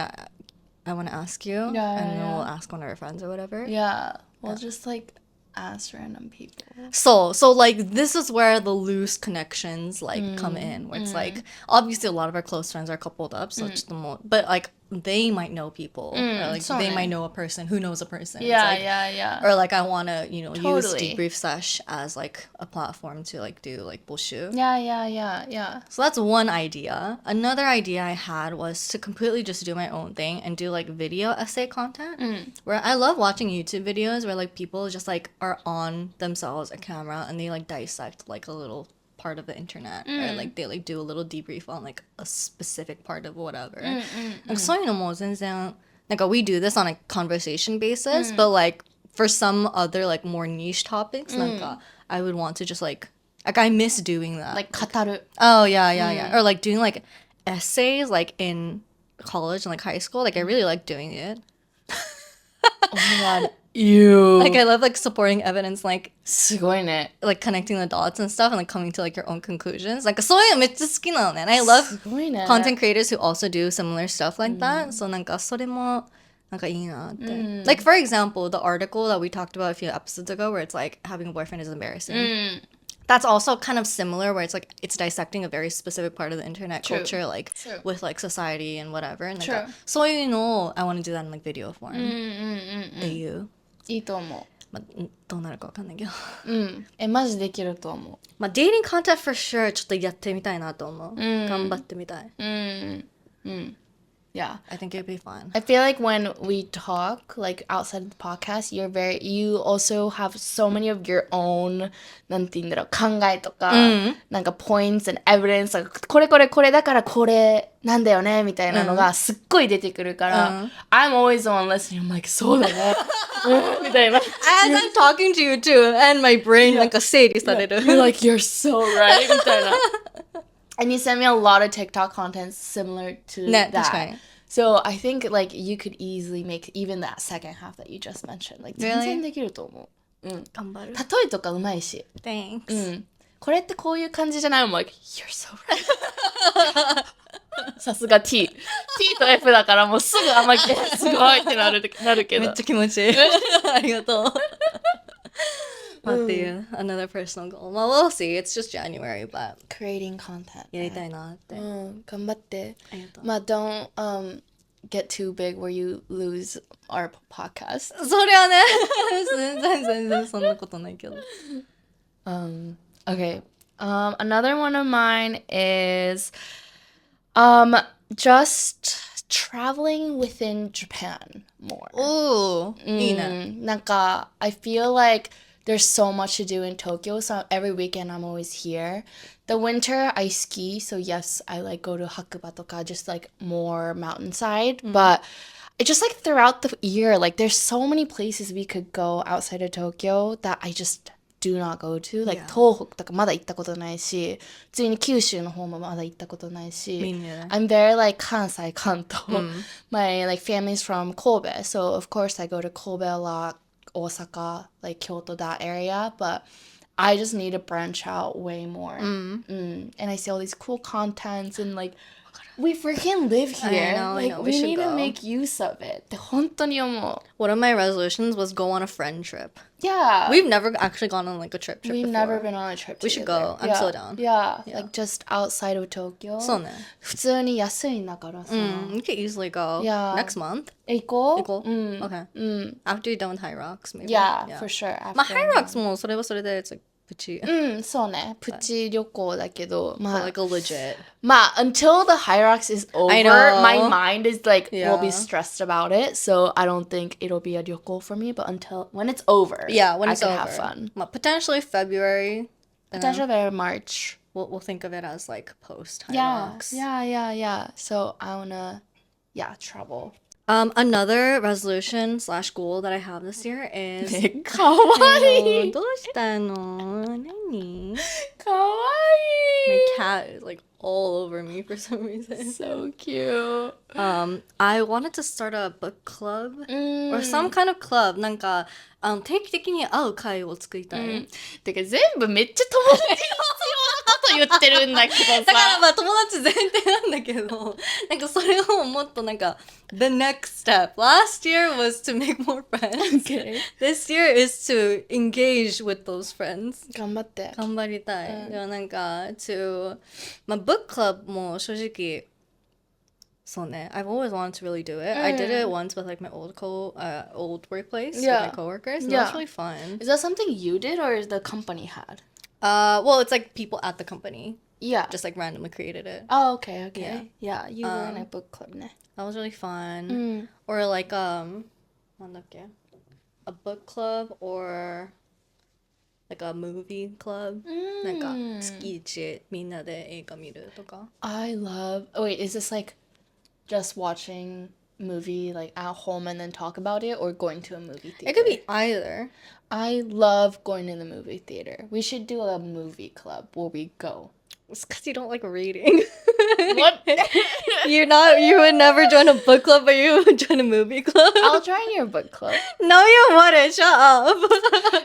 I want to ask you, and then we'll ask one of our friends or whatever. Yeah. We'll just like ask random people. So like this is where the loose connections like come in, where it's like obviously a lot of our close friends are coupled up, so it's the but like they might know people, or like they might know a person who knows a person. Yeah, it's like, yeah. Or like I want to, you know, use Totally. Debrief Sesh as like a platform to like do like 募集. Yeah. So that's one idea. Another idea I had was to completely just do my own thing and do like video essay content. Where I love watching YouTube videos where like people just like are on themselves a camera and they like dissect like a little part of the internet or like they like do a little debrief on like a specific part of whatever. Like そういうのも全然 like we do this on a conversation basis, but like for some other like more niche topics, なんか I would want to just like I miss doing that. Like 語る. Oh yeah. Or like doing like essays like in college and like high school. Like I really like doing it. Oh my god. You. Like I love like supporting evidence, like すごいね. like connecting the dots and stuff and like coming to like your own conclusions. Like そういうのめっちゃ好きなのね. And I love すごいね. content creators who also do similar stuff like that. So なんかそれもなんかいいなって. Like for example, the article that we talked about a few episodes ago where it's like having a boyfriend is embarrassing. That's also kind of similar where it's like it's dissecting a very specific part of the internet culture, like with like society and whatever. And like そういうのを I want to do that in like video form. っていう。いいと思まあ、どうなるかわかんないけど。マジできると思う。まあ、dating content for sure ちょっとやってみたいなと思う。頑張ってみたい。Yeah. I think it'd be fun. I feel like when we talk, like outside of the podcast, you also have so many of your own, なんて言うんだろう、考えとか、なんか points and evidence, like これだからこれなんだよね、みたいなのがすっごい出てくるから、I'm always the one listening, I'm like, そうだね。みたいな。As I'm talking to you too, and my brain なんか整理される。You're like, you're so right, みたいな。And you sent me a lot of TikTok content similar to that. So I think like you could easily make even that second half that you just mentioned. Like 全然できると思う。頑張る。例えとかうまいし。Thanks. これってこういう感じじゃない？I'm like, you're so right. さすが T と F だからもうすぐ甘けすごいってなるけど。めっちゃ気持ちいい。ありがとう。っていう another personal goal. Well, we'll see. It's just January, but creating content. やりたいなって。頑張って。ありがとう。まあ don't get too big where you lose our podcast. そりゃね。全然そんなことないけど。Okay. Another one of mine is just traveling within Japan more. Oh, いいね。なんか I feel like there's so much to do in Tokyo, so every weekend I'm always here. The winter I ski, so yes, I like go to Hakuba とか just like more mountainside, but it just like throughout the year, like there's so many places we could go outside of Tokyo that I just do not go to. Like Yeah. 東北とかまだ行ったことないし、普通に九州の方もまだ行ったことないし。Me neither. I'm very like 関西、関東。My like family's from Kobe, so of course I go to Kobe a lot, Osaka, like Kyoto, that area, but I just need to branch out way more. And I see all these cool contents and like we freaking live here. I know. We should need to go. make use of it. って本当に思う。One of my resolutions was go on a friend trip. Yeah. We've never actually gone on like a trip We've before. never been on a trip We should together. go. I'm so down. Yeah. Like just outside of Tokyo. そうね。普通に安いんだからさ。We could easily go Yeah. next month. 行こう Okay. After you're done with High Rocks, maybe. Yeah, for sure. まあ High Rocks もそれはそれで it's like プチ。そうね。プチ旅行だけど、まあ、like a legit. まあ、until the High Rocks is over, I know. my mind is like, Yeah. will be stressed about it. So I don't think it'll be a 旅行 for me. But until, when it's over, Yeah, when I it's can over. have fun. Potentially February. Potentially very March. We'll think of it as like post High Yeah, Rocks. yeah. So I wanna, travel. Another resolution / goal that I have this year is かわいいどうしたの何かわ My いい cat is like all over me for some reason. So cute. I wanted to start a book club or うん some kind of club. なんか定期的に会う会を作りたい。てか全部めっちゃ友達に必要なこと言ってるんだけどさ。だからまあ友達前提なんだけど、なんかそれをもっとなんか the next step. Last year was to make more friends. Okay. This year is to engage with those friends. 頑張って。頑張りたい。でもなんか to まあ book club も正直そうね I've always wanted to really do it. I did it once with like my old workplace with my coworkers. And that was really fun. Is that something you did or is the company had? Well, it's like people at the company Yeah. just like randomly created it. Oh, okay. Yeah, you were in a book club ね。That was really fun. Or like なんだっけ a book club or like a movie club. なんか月一みんなで映画見るとか。I love. Oh wait, is this like just watching movie like at home and then talk about it, or going to a movie theater? It could be either. I love going to the movie theater. We should do a movie club where we go. It's because you don't like reading. What? You would never join a book club, but you would join a movie club. I'll join your book club. No, you wouldn't. Shut up.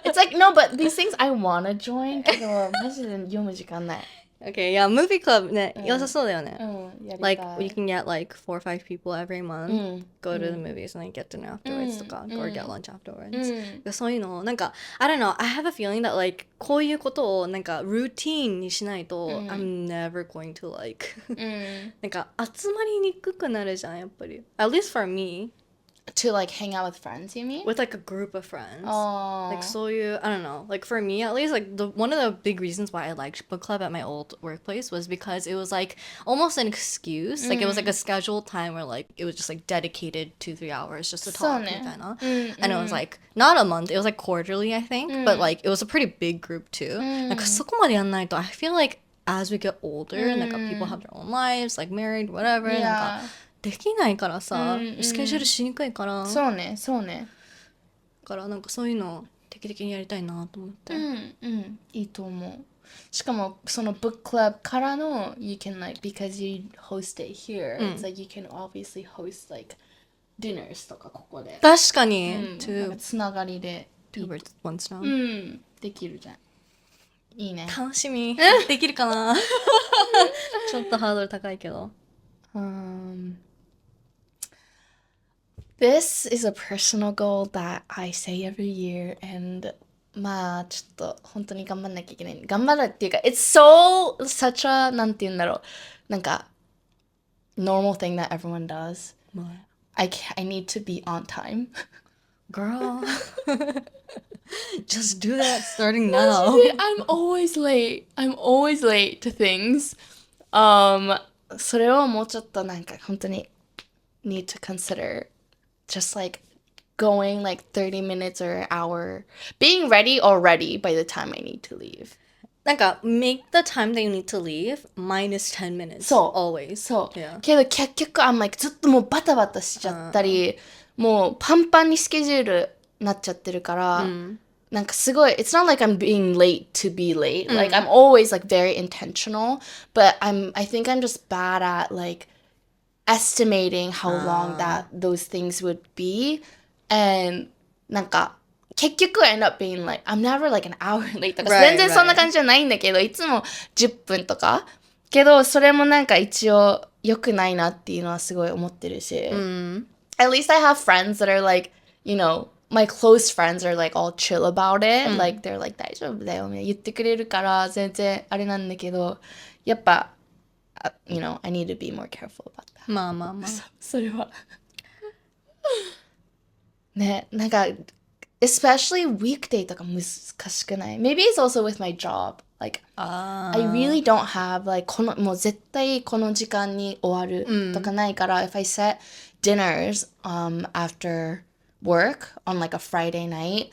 It's like, no, but these things I want to join けど、マジで読む時間ない。Okay, yeah, movie club ね、良さそうだよね。やりたい。Like, you can get like 4 or 5 people every month, go to the movies and then get dinner afterwards とか、or get lunch afterwards. そういうの、なんか、I don't know, I have a feeling that like, こういうことをなんか、ルーティーンにしないと、I'm never going to like, なんか、集まりにくくなるじゃん、やっぱり。At least for me. To like hang out with friends, you mean? With like a group of friends. Oh. Like, so I don't know. Like, for me, at least, like, one of the big reasons why I liked book club at my old workplace was because it was, like, almost an excuse. Like, it was, like, a scheduled time where, like, it was just, like, dedicated 2-3 hours just to talk, みたいな. And it was, like, not a month. It was, like, quarterly, I think. But, like, it was a pretty big group, too. Like, そこまでやんないと, I feel like as we get older, like, people have their own lives, like, married, whatever. Yeah. なんかできないからさ、スケジュールしにくいから。そうね。だからなんかそういうの定期的にやりたいなと思って。いいと思う。しかもその book club からの you can like because you host it here, it's like you can obviously host like dinners とかここで。確かに。なんかつながりで。Two birds, one stone. できるじゃん。いいね。楽しみ。できるかなちょっとハードル高いけど。This is a personal goal that I say every year, and まあちょっと本当に頑張んなきゃいけない。頑張るっていうか、it's such a なんて言うんだろう。なんか normal thing that everyone does. I need to be on time. Girl, just do that starting now. I'm always late. I'm always late to things. それをもうちょっとなんか本当に need to consider. Just like going like 30 minutes or an hour, being ready already by the time I need to leave. なんか make the time that you need to leave minus 10 minutes そう always そう、yeah. けど結局I'm like ずっともうバタバタしちゃったり、もうパンパンにスケジュールなっちゃってるから、なんかすごい it's not like I'm being late to be late、like I'm always like very intentional, but I think I'm just bad at like estimating how long that those things would be, and なんか結局 I end up being like I'm never like an hour late とか、全然そんな感じじゃないんだけど、いつも10分とか、けどそれもなんか一応良くないなっていうのはすごい思ってるし、at least I have friends that are like, you know, my close friends are like all chill about it、like they're like 大丈夫だよみたいな言ってくれるから全然あれなんだけど、やっぱyou know, I need to be more careful about that。 まあまあまあそれはね、なんか especially weekday とか難しくない？ Maybe it's also with my job, like I really don't have like このもう絶対この時間に終わるとかないから、if I set dinners after work on like a Friday night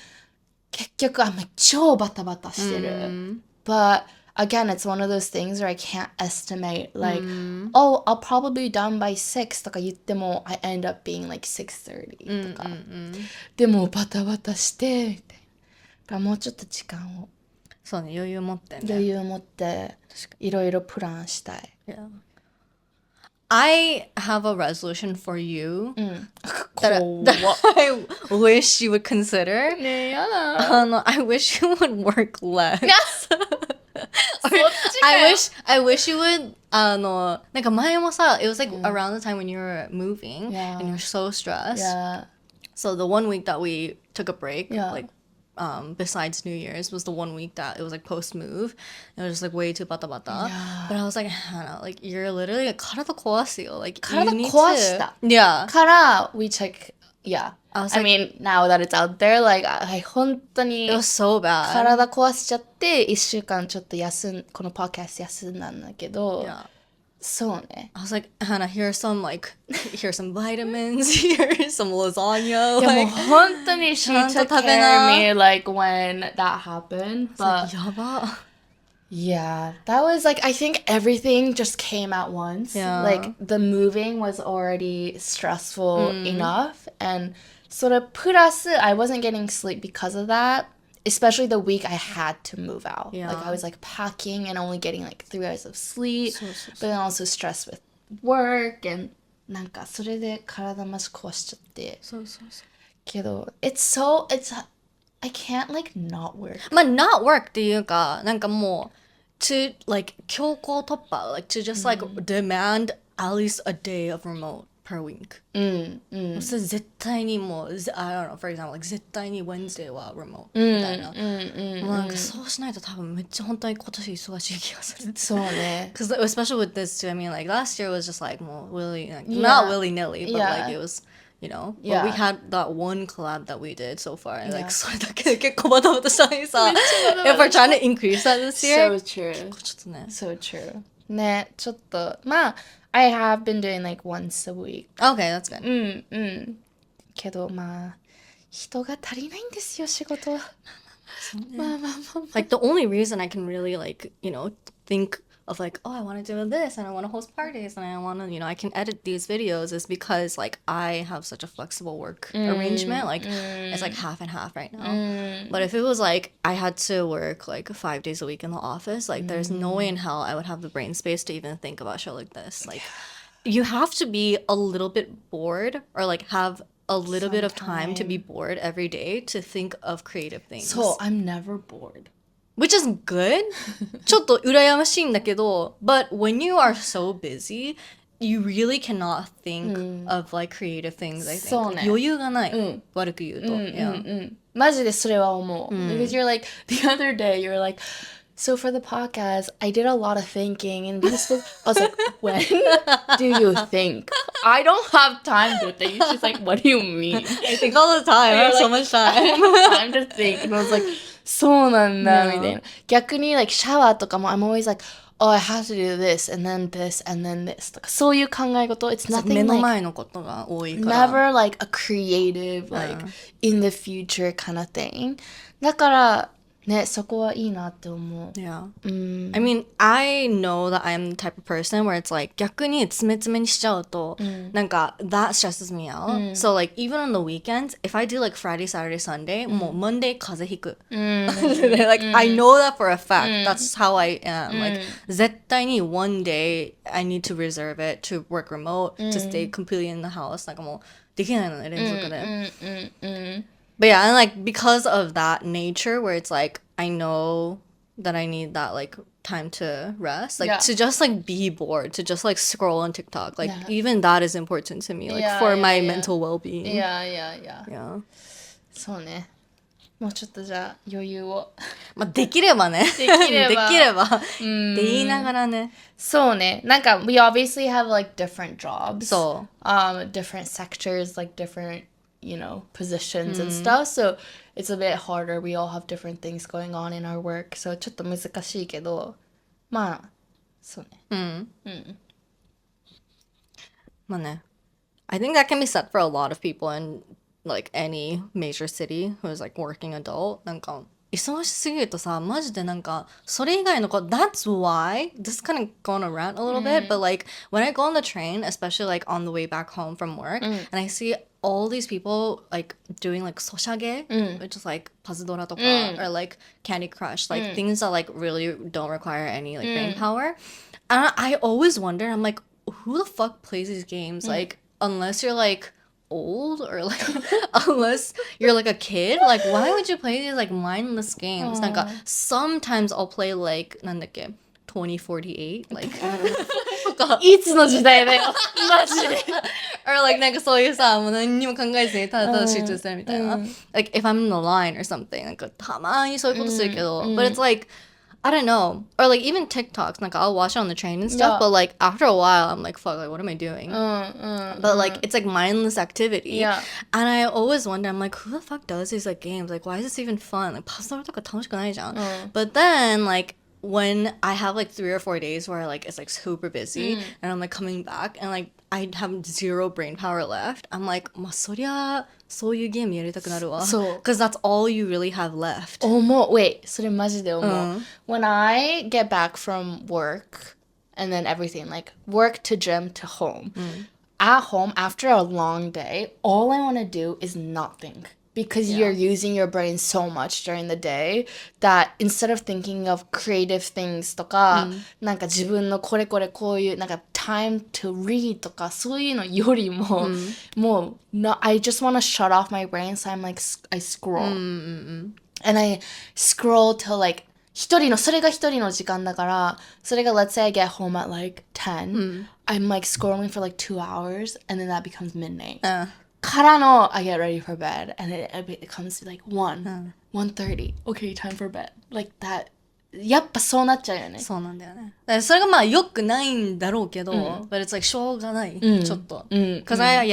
結局超バタバタしてる、but again, it's one of those things where I can't estimate, like, oh, I'll probably be done by 6とか言っても I end up being like 6:30とか、でもバタバタしてみたいな、だからもうちょっと時間をそうね、余裕持ってね、余裕持っていろいろプランしたい。Yeah. I have a resolution for you that I wish you would consider. ねえ、やだ。I wish you would work less. そっちかよ。 I wish you would なんか前もさ it was like around the time when you were moving Yeah. and you're so stressed. Yeah. So the one week that we took a break, Yeah. like besides New Year's, was the one week that it was like post move. It was just like way too bata bata. Yeah. But I was like, Hannah, like you're literally like 体壊すよ. Like 体 you need 壊した to. Yeah. から we check, yeah. I was I like, mean, now that it's out there, like, 本当に it was so bad. 体壊しちゃって1週間ちょっとこのポッドキャスト休んだんだけど、Yeah. そうね。 I was like, Hannah, here's some some vitamins, here's some lasagna. いやもう Like, 本当に she ちゃんと took 食べ care な of me like when that happened, but yaba. yeah, that was like, I think everything just came at once. Yeah. Like the moving was already stressful enough, and sort of plus I wasn't getting sleep because of that. Especially the week I had to move out. Yeah. Like I was like packing and only getting like 3 hours of sleep, So. but then also stressed with work, and なんかそれで体マジ壊しちゃって。So. けど I can't like not work. まあ not work っていうかなんかもう to like 強行突破 like to just like demand at least a day of remote per week. それ絶対にもう I don't know, for example, like 絶対に Wednesday は remote みたいな。もうなんかそうしないと多分めっちゃ本当に今年忙しい気がする。そうね。 Because especially with this too, I mean like last year was just like more willy, like, Yeah. not willy-nilly, but Yeah. like it was, you know, but Yeah. we had that one collab that we did so far, and like それだけで結構バタバタしたのにさ、if we're trying to increase that this year, So true. ちょっとね。 So true. ね、ちょっとまあ I have been doing like once a week. Okay, that's good. けどまあ人が足りないんですよ仕事は。まあまあまあ。 Like the only reason I can really like, you know, think of like, oh, I want to do this and I want to host parties and I want to, you know, I can edit these videos is because like I have such a flexible work arrangement. Like it's like half and half right now. But if it was like I had to work like 5 days a week in the office, like there's no way in hell I would have the brain space to even think about shit like this. Like you have to be a little bit bored or like have a little bit of time to be bored every day to think of creative things. So I'm never bored. Which is good. ちょっと羨ましいんだけど but when you are so busy, you really cannot think of like creative things, I think. そうね。余裕がない。悪く言うと。Yeah. マジでそれは思う。Because you're like, the other day you're like, so for the podcast, I did a lot of thinking and this was, I was like, when do you think? I don't have time to think. She's like, what do you mean? I think all the time. I have so much I time. don't have time to think. And I was like, そうなんだ、みたいな。逆に、like, シャワーとかも、I'm always like, oh, I have to do this, and then this, and then this. とか、そういう考え事。It's nothing 目の like, 前のことが多いから。 never like a creative, like, in the future kind of thing. だから、ね、そこはいいなって思う。 Yeah. I mean, I know that I'm the type of person where it's like 逆に詰め詰めにしちゃうと、なんか that stresses me out. So like even on the weekends, if I do like Friday, Saturday, Sunday, もう Monday 風邪ひく。Like I know that for a fact. That's how I am. Like 絶対に one day I need to reserve it to work remote, to stay completely in the house. なんかもうできないのね、連続で。But yeah, and like because of that nature where it's like I know that I need that like time to rest, like to just like be bored, to just like scroll on TikTok, like even that is important to me, like for my mental well-being. Yeah. そうね。もうちょっとじゃあ余裕を。まあできればね。できれば。って言いながらね。そうね。なんか we obviously have like different jobs. そう。different sectors, like different, you know, positions and stuff. So it's a bit harder. We all have different things going on in our work. So ちょっと難しいけど、まあ、そうね。まあね。I think that can be said for a lot of people in like any major city who's like working adult. なんか忙しすぎるとさ、マジでなんかそれ以外のこと、that's why this kind of going to rant a little bit, but like when I go on the train, especially like on the way back home from work, and I see all these people like doing like soshage, which is like pazudora とか, or like Candy Crush, like things that like really don't require any like brain power. And I always wonder, I'm like, who the fuck plays these games? Like, unless you're like old or like unless you're like a kid, like why would you play these like mindless games? なんか sometimes I'll play like なんだっけ 2048 like いつの時代だよマジでor like なんかそういうさもう何にも考えずにただただ集中するみたいな like if I'm in the line or something なんかたまにそういうことするけど but it's like I don't know. Or like even TikToks, like I'll watch it on the train and stuff, but like after a while I'm like, fuck, like what am I doing? But like it's like mindless activity. Yeah. And I always wonder, I'm like, who the fuck does these like games? Like why is this even fun? Like パズドラとか楽しくないじゃん. But then like when I have like 3 or 4 days where like it's like super busy and I'm like coming back and like I have zero brain power left, I'm like, まあそりゃそういうゲームやりたくなるわ。そう。Because that's all you really have left. 思う。Wait, それマジで思う。When I get back from work and then everything, like work to gym to home, at home after a long day, all I want to do is not think. Because you're using your brain so much during the day that instead of thinking of creative things とか、なんか自分のこれこれこういうなんか time to read とかそういうのよりも、もう no, I just want to shut off my brain, so I'm like I scroll and I scroll till like それが一人の時間だからそれが let's say I get home at like 10、I'm like scrolling for like 2 hours and then that becomes midnight、からの I get ready for bed and it comes to like 1:30 okay time for bed like that やっぱそうなっちゃうよね。そうなんだよね。だからそれがまあ良くないんだろうけど、but it's like しょうがない、ちょっと。Because I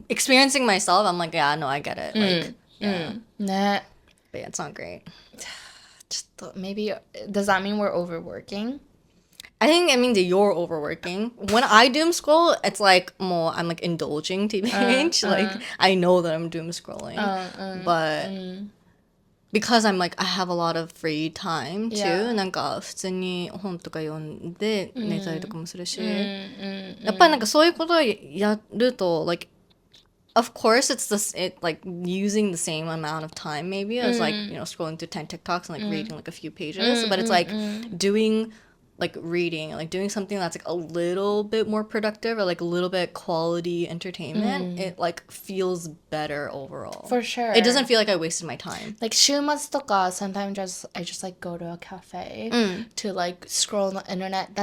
experiencing myself, I'm like, yeah, no, I get it. Like, yeah. ね。But yeah, it's not great. ちょっと maybe does that mean we're overworking? I think it means that you're overworking. When I doom scroll, it's like more I'm like indulging TBH. Like I know that I'm doom scrolling, but because I'm like I have a lot of free time too. なんか普通に本とか読んで寝たりとかもするし、やっぱりなんかそういうことをやると like of course it's like using the same amount of time maybe as like you know scrolling through 10 TikToks and like reading like a few pages, but it's like doing like reading, like doing something that's like a little bit more productive or like a little bit quality entertainment, it like feels better overall. For sure. It doesn't feel like I wasted my time. Like 週末とか sometimes I just like go to a cafe to like scroll on the internet.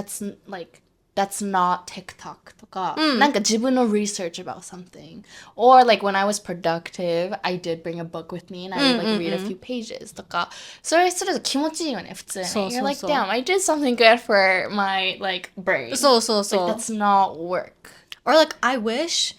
That's not TikTok とか、なんか自分の research about something. Or like when I was productive, I did bring a book with me and I would like read a few pages とか。それすると気持ちいいよね、普通に。You're like, damn, I did something good for my like brain. そうそうそう。Like, that's not work. Or like I wish...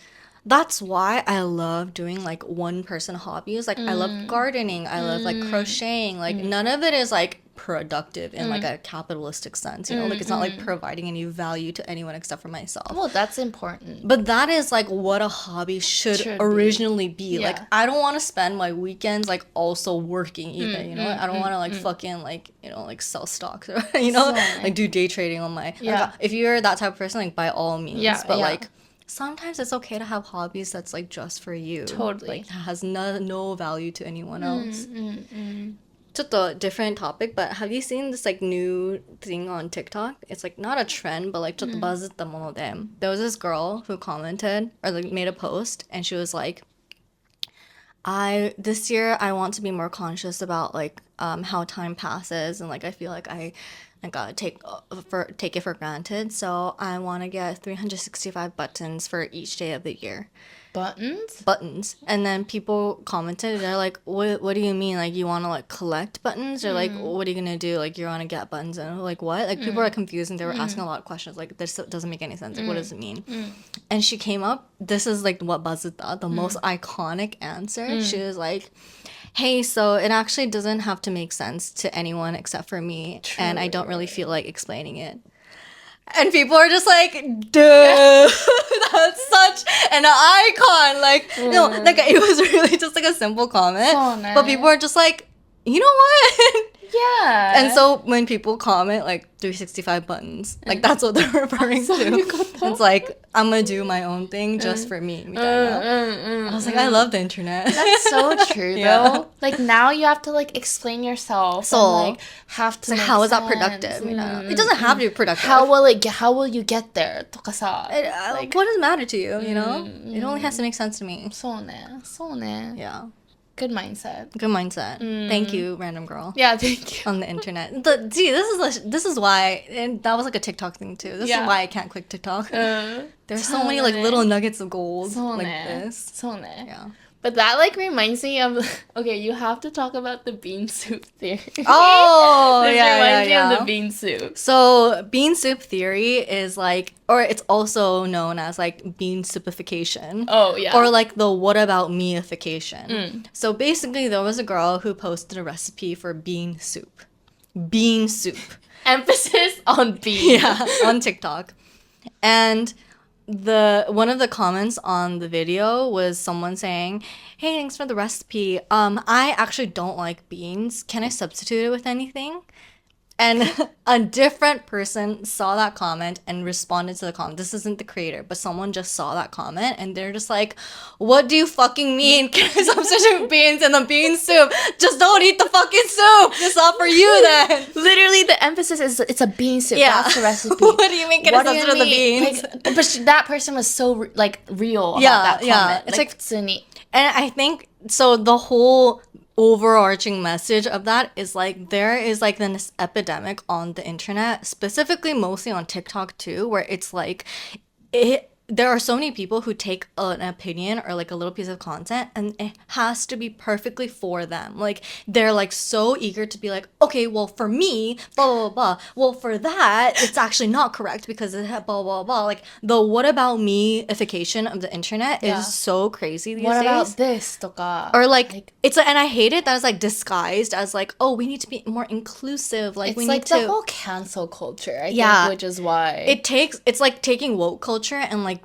That's why I love doing like one person hobbies. Like I love gardening. I love like crocheting. Like none of it is like productive in like a capitalistic sense, you know, like it's not like providing any value to anyone except for myself. Well, that's important. But that is like what a hobby should originally be. Yeah. Like I don't want to spend my weekends like also working either, you know. I don't want to like fucking like, you know, like sell stocks or you know, like do day trading on my like, if you're that type of person, like by all means. But like sometimes it's okay to have hobbies that's like just for you. Totally. Like has no value to anyone else. ちょっと different topic, but have you seen this like new thing on TikTok? It's like not a trend, but like ちょっと buzz ったもので there was this girl who commented or like made a post and she was like, this year I want to be more conscious about like how time passes and like I feel like I gotta take it for granted, so I want to get 365 buttons for each day of the year. Buttons. And then people commented, they're like, what do you mean, like you want to like collect buttons, or like what are you gonna do, like you're gonna get buttons? And like what, like people are confused and they were asking a lot of questions like this doesn't make any sense, like what does it mean? And she came up, this is like what buzzed the most iconic answer. She was like, hey, so it actually doesn't have to make sense to anyone except for me. Truly. And I don't really feel like explaining it. And people are just like, dude, that's such an icon. Like, no, like it was really just like a simple comment. But people are just like, you know what? Yeah. And so when people comment like 365 buttons, like that's what they're referring to. It's like, I'm gonna do my own thing just for me. I was like, I love the internet. That's so true though. Like now you have to like explain yourself. So and, like have to. Like, how is that productive? You know? It doesn't have to be productive. How will you get there? とかさ. Like, what does it matter to you? You know, it only has to make sense to me. そうね. Yeah. Good mindset. Thank you, random girl. Yeah, thank you. On the internet. See, this is why, and that was like a TikTok thing too. This is why I can't click TikTok. There's so many like little nuggets of gold like this. Yeah. But that like reminds me of okay, you have to talk about the bean soup theory. Oh, this reminds me of the bean soup. So bean soup theory is like, or it's also known as like bean soupification. Oh yeah. Or like the what about me-ification. So basically there was a girl who posted a recipe for bean soup. Bean soup. Emphasis on bean. Yeah, on TikTok. And one of the comments on the video was someone saying, hey, thanks for the recipe. I actually don't like beans. Can I substitute it with anything? And a different person saw that comment and responded to the comment. This isn't the creator, but someone just saw that comment and they're just like, what do you fucking mean? Can I substitute beans in the bean soup? Just don't eat the fucking soup. It's not for you then. Literally, the emphasis is it's a bean soup. Yeah. That's the recipe. What do you mean? Can I substitute the beans? Like, but that person was so like real about that comment. Yeah. It's like and I think so. The whole overarching message of that is like there is like this epidemic on the internet, specifically mostly on TikTok too, where it's like there are so many people who take an opinion or like a little piece of content and it has to be perfectly for them. Like they're like so eager to be like, okay, well for me, blah, blah, blah, blah. Well for that, it's actually not correct because it had blah, blah, blah. Like the what about me-ification of the internet is so crazy these days. What about this? とか. Or like it's and I hate it that it's like disguised as like, oh, we need to be more inclusive. Like we need to. It's like the whole cancel culture, I think, which is why. It's like taking woke culture and like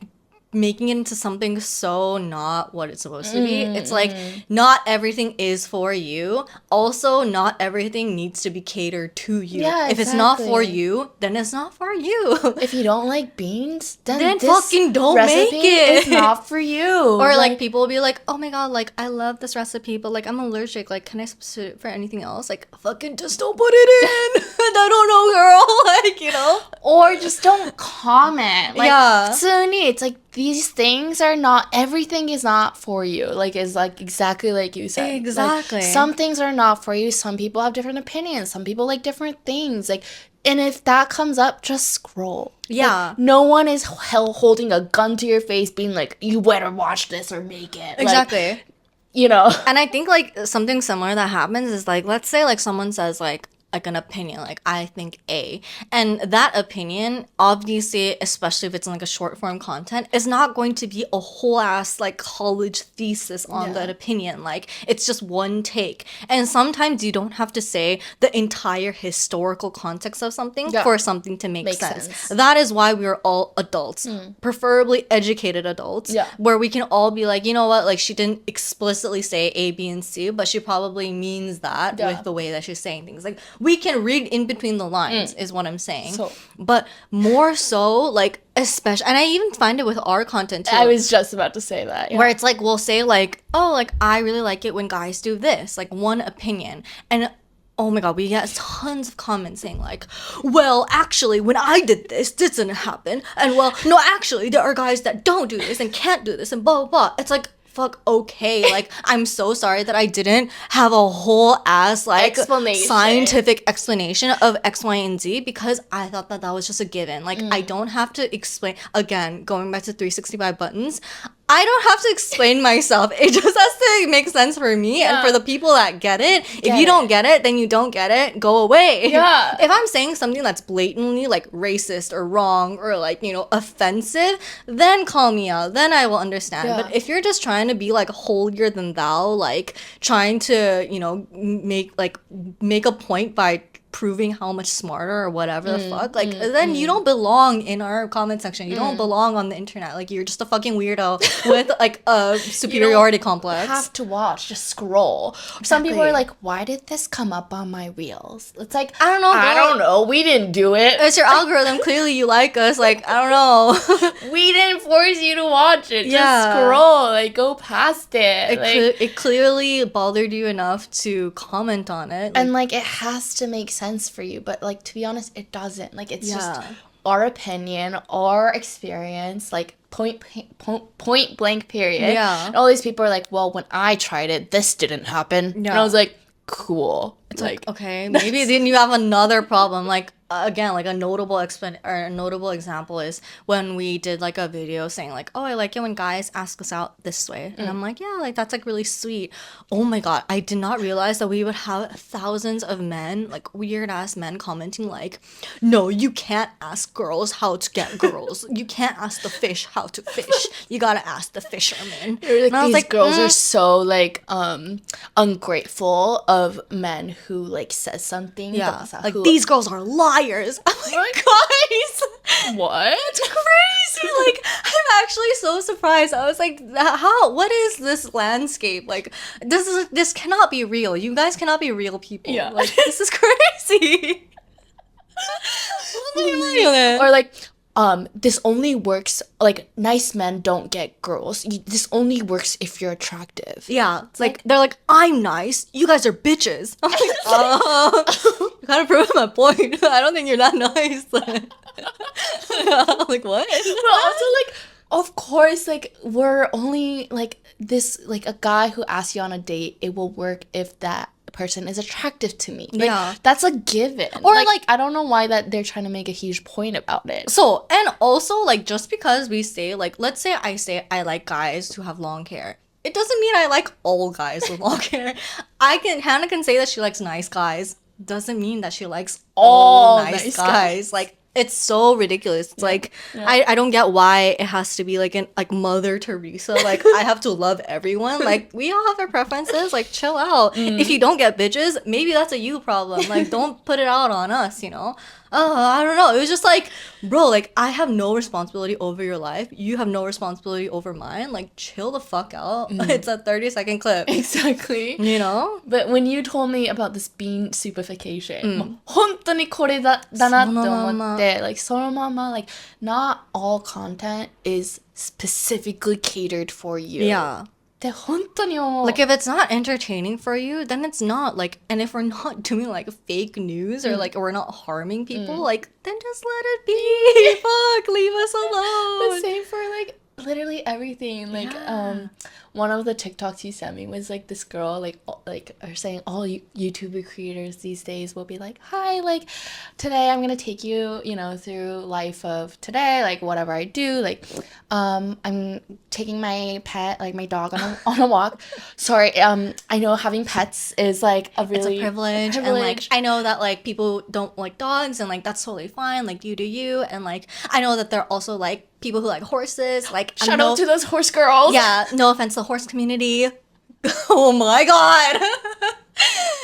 making it into something so not what it's supposed to be. It's like not everything is for you. Also, not everything needs to be catered to you. Yeah, if it's not for you, then it's not for you. If you don't like beans, then this fucking don't make it. It's not for you. Or like people will be like, oh my god, like I love this recipe, but like I'm allergic. Like, can I substitute it for anything else? Like, fucking just don't put it in. I don't know, girl. Like, you know. Or just don't comment. Like, 普通に it's like these things are not, everything is not for you. Like, it's like exactly like you said. Exactly. Like, some things are not for you. Some people have different opinions. Some people like different things. Like, and if that comes up, just scroll. Yeah. Like, no one is holding a gun to your face being like, you better watch this or make it. Exactly. Like, you know. And I think like something similar that happens is like, let's say like someone says like, like an opinion, like I think A, and that opinion, obviously, especially if it's in like a short form content, is not going to be a whole ass like college thesis on that opinion. Like it's just one take, and sometimes you don't have to say the entire historical context of something for something to make sense. That is why we are all adults, preferably educated adults, where we can all be like, you know what, like she didn't explicitly say A, B, and C, but she probably means that with the way that she's saying things. Like we can read in between the lines is what I'm saying. So. But more so, like especially, and I even find it with our content too. I was just about to say that. Where it's like we'll say like, oh, like I really like it when guys do this, like one opinion, and oh my god, we get tons of comments saying like, well, actually, when I did this didn't happen, and well, no, actually, there are guys that don't do this and can't do this and blah blah blah. It's like, fuck, okay, like I'm so sorry that I didn't have a whole ass like scientific explanation of X, Y, and Z, because I thought that was just a given. Like I don't have to explain, again, going back to 365 buttons, I don't have to explain myself. It just has to make sense for me and for the people that get it. If you don't get it, then you don't get it. Go away. Yeah. If I'm saying something that's blatantly like racist or wrong or like, you know, offensive, then call me out. Then I will understand. But if you're just trying to be like holier than thou, like trying to, you know, make a point by proving how much smarter or whatever the fuck, like then you don't belong in our comment section. You don't belong on the internet. Like you're just a fucking weirdo with like a superiority complex. You have to watch, just scroll. Exactly. Some people are like, why did this come up on my reels? It's like, I don't know. We didn't do it. It's your algorithm. Clearly you like us. Like, I don't know. We didn't force you to watch it. Just scroll. Like, go past it. It clearly bothered you enough to comment on it. And like it has to make sense for you, but like to be honest, it doesn't. Like it's just our opinion, our experience, like point blank period. Yeah. And all these people are like, well, when I tried it, this didn't happen. Yeah. And I was like, cool. It's like okay, maybe then you have another problem. Like again, like a notable example is when we did like a video saying like, oh, I like it when guys ask us out this way, and I'm like, yeah, like that's like really sweet. Oh my god, I did not realize that we would have thousands of men, like weird ass men, commenting like, no, you can't ask girls how to get girls. You can't ask the fish how to fish. You gotta ask the fisherman. Like, and I was like, girls are so like ungrateful of men who like says something. Yeah, like these girls are liars. I'm like, guys, what? It's crazy. Like, I'm actually so surprised. I was like, how? What is this landscape? Like, this cannot be real. You guys cannot be real people. Yeah. Like, this is crazy. Or like, this only works, like, nice men don't get girls. This only works if you're attractive. Yeah. It's like, they're like, I'm nice. You guys are bitches. I'm like, you kind of proved my point. I don't think you're that nice. I'm like, what? But also, like, of course, like, we're only, like, this, like, a guy who asks you on a date, it will work if that person is attractive to me. Like, that's a given. Or like I don't know why that they're trying to make a huge point about it. So, and also like just because we say like, let's say I like guys who have long hair, it doesn't mean I like all guys with long hair. Hannah can say that she likes nice guys, doesn't mean that she likes all nice guys. Like, it's so ridiculous. It's like, I don't get why it has to be like Mother Teresa. Like, I have to love everyone. Like, we all have our preferences. Like, chill out. If you don't get bitches, maybe that's a you problem. Like, don't put it out on us, you know? I don't know. It was just like, bro, like, I have no responsibility over your life. You have no responsibility over mine. Like, chill the fuck out. It's a 30-second clip. Exactly. You know? But when you told me about this bean soupification, 本当にこれだなって思って、like, そのまま, like, not all content is specifically catered for you. Yeah. Like, if it's not entertaining for you, then it's not. Like, and if we're not doing like fake news or like we're not harming people, like, then just let it be. Fuck, leave us alone. The same for like literally everything. Like, one of the TikToks you sent me was like this girl like are saying all YouTuber creators these days will be like, hi, like today I'm gonna take you, you know, through life of today, like whatever I do, like I'm taking my pet, like my dog on a walk. sorry, I know having pets is like a It's really a privilege, and like I know that like people don't like dogs, and like that's totally fine, like you do you, and like I know that there are also like people who like horses, like shout out to those horse girls. yeah, no offense to the horse community. Oh my god.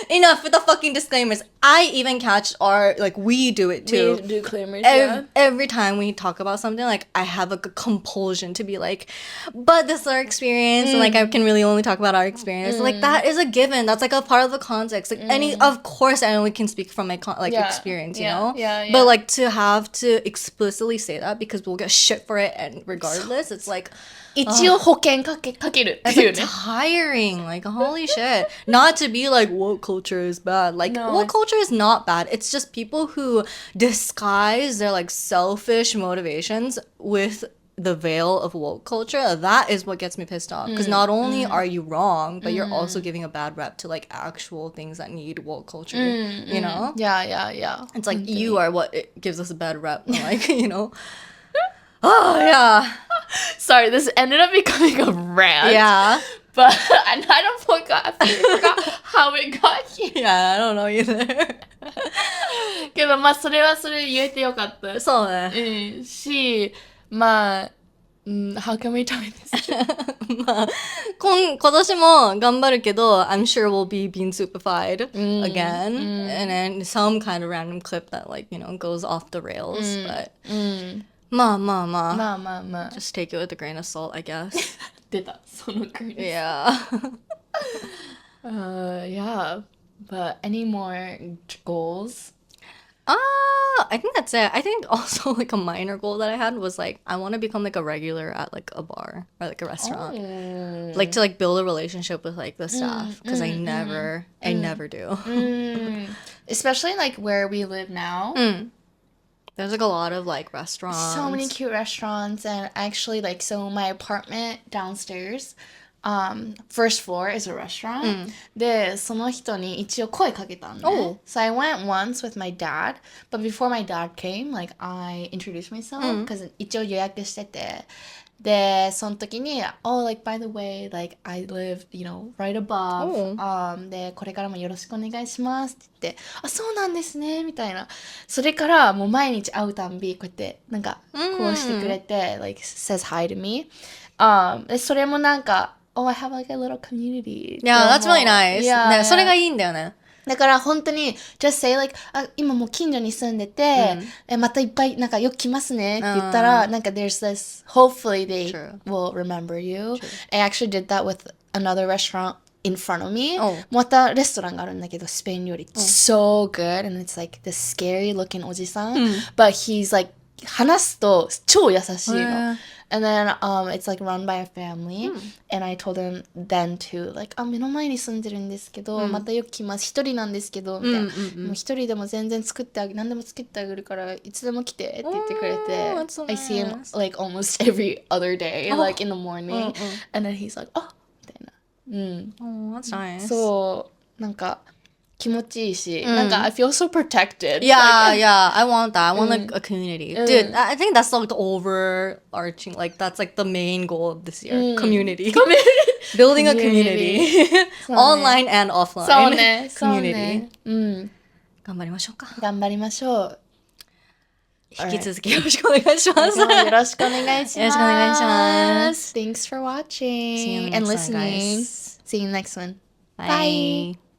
Enough with the fucking disclaimers. I even catch our like we do it too. We do claimers, yeah. Every time we talk about something, like I have a compulsion to be like, but this is our experience, and like I can really only talk about our experience. Like that is a given. That's like a part of the context. Like of course, I only can speak from my experience, you know. Yeah. But like to have to explicitly say that because we'll get shit for it, and regardless, it's like. 一応保険かけるっていう It's ね。 tiring. Like, holy shit. Not to be like, woke culture is bad. Like, No, woke culture is not bad. It's just people who disguise their like selfish motivations with the veil of woke culture. That is what gets me pissed off. Because not only are you wrong, but you're also giving a bad rep to like actual things that need woke culture. You know? Yeah. It's like you are what it gives us a bad rep. Like, you know? Oh, yeah. Sorry, this ended up becoming a rant. Yeah. But and I forgot how it got here. Yeah, I don't know either. けど、まあ、それはそれ言えてよかった。そうね。し、まあ、how can we tie this? まあ、今年も頑張るけど、I'm sure we'll be being superfied again. And then some kind of random clip that like, you know, goes off the rails. But まあ just take it with a grain of salt, I guess. 出た、そのクリス。Yeah. Yeah. But any more goals? I think that's it. I think also like a minor goal that I had was like I want to become like a regular at like a bar or like a restaurant. Like to like build a relationship with like the staff because I never do. Especially like where we live now. There's like a lot of like restaurants. So many cute restaurants, and actually like so my apartment downstairs, first floor is a restaurant. で、その人に一応声かけたんね。Oh. So I went once with my dad, but before my dad came, like I introduced myself because 一応予約してて。で、その時に、oh, like, by the way, like, I live, you know, right above. で、これからもよろしくお願いしますって言って、あ、そうなんですね、みたいな。それから、もう毎日会うたんび、こうやって、なんか、こうしてくれて、like, says hi to me. で、それもなんか、oh, I have like a little community. Yeah, that's really nice. Yeah. ね、それがいいんだよね。だから本当に just say like あ今もう近所に住んでて、またいっぱいなんかよく来ますねって言ったら、なんか there's this hopefully they will remember you. I actually did that with another restaurant in front of me. またレストランがあるんだけどスペイン料理 so good and it's like this scary looking おじさん、but he's like 話すと超優しいの。And then it's like run by a family. And I told them then to like 目の前に住んでるんですけど、またよく来ます。一人なんですけどみたいな。もう一人でも全然作って何でも作ってあげるからいつでも来てって言ってくれて。So I see him like almost every other day, like in the morning. And then he's like, みたいな。that's nice. そうなんか気持ちいいし、なんか I feel so protected. Yeah, yeah, I want that. I want like a community. Dude, I think that's like the overarching, like that's like the main goal of this year. Community. Building a community. Online and offline. そうね。community. 頑張りましょうか。頑張りましょう。引き続きよろしくお願いします。よろしくお願いします。よろしくお願いします。 Thanks for watching See you and next one, listening. guys. See you next one. Bye.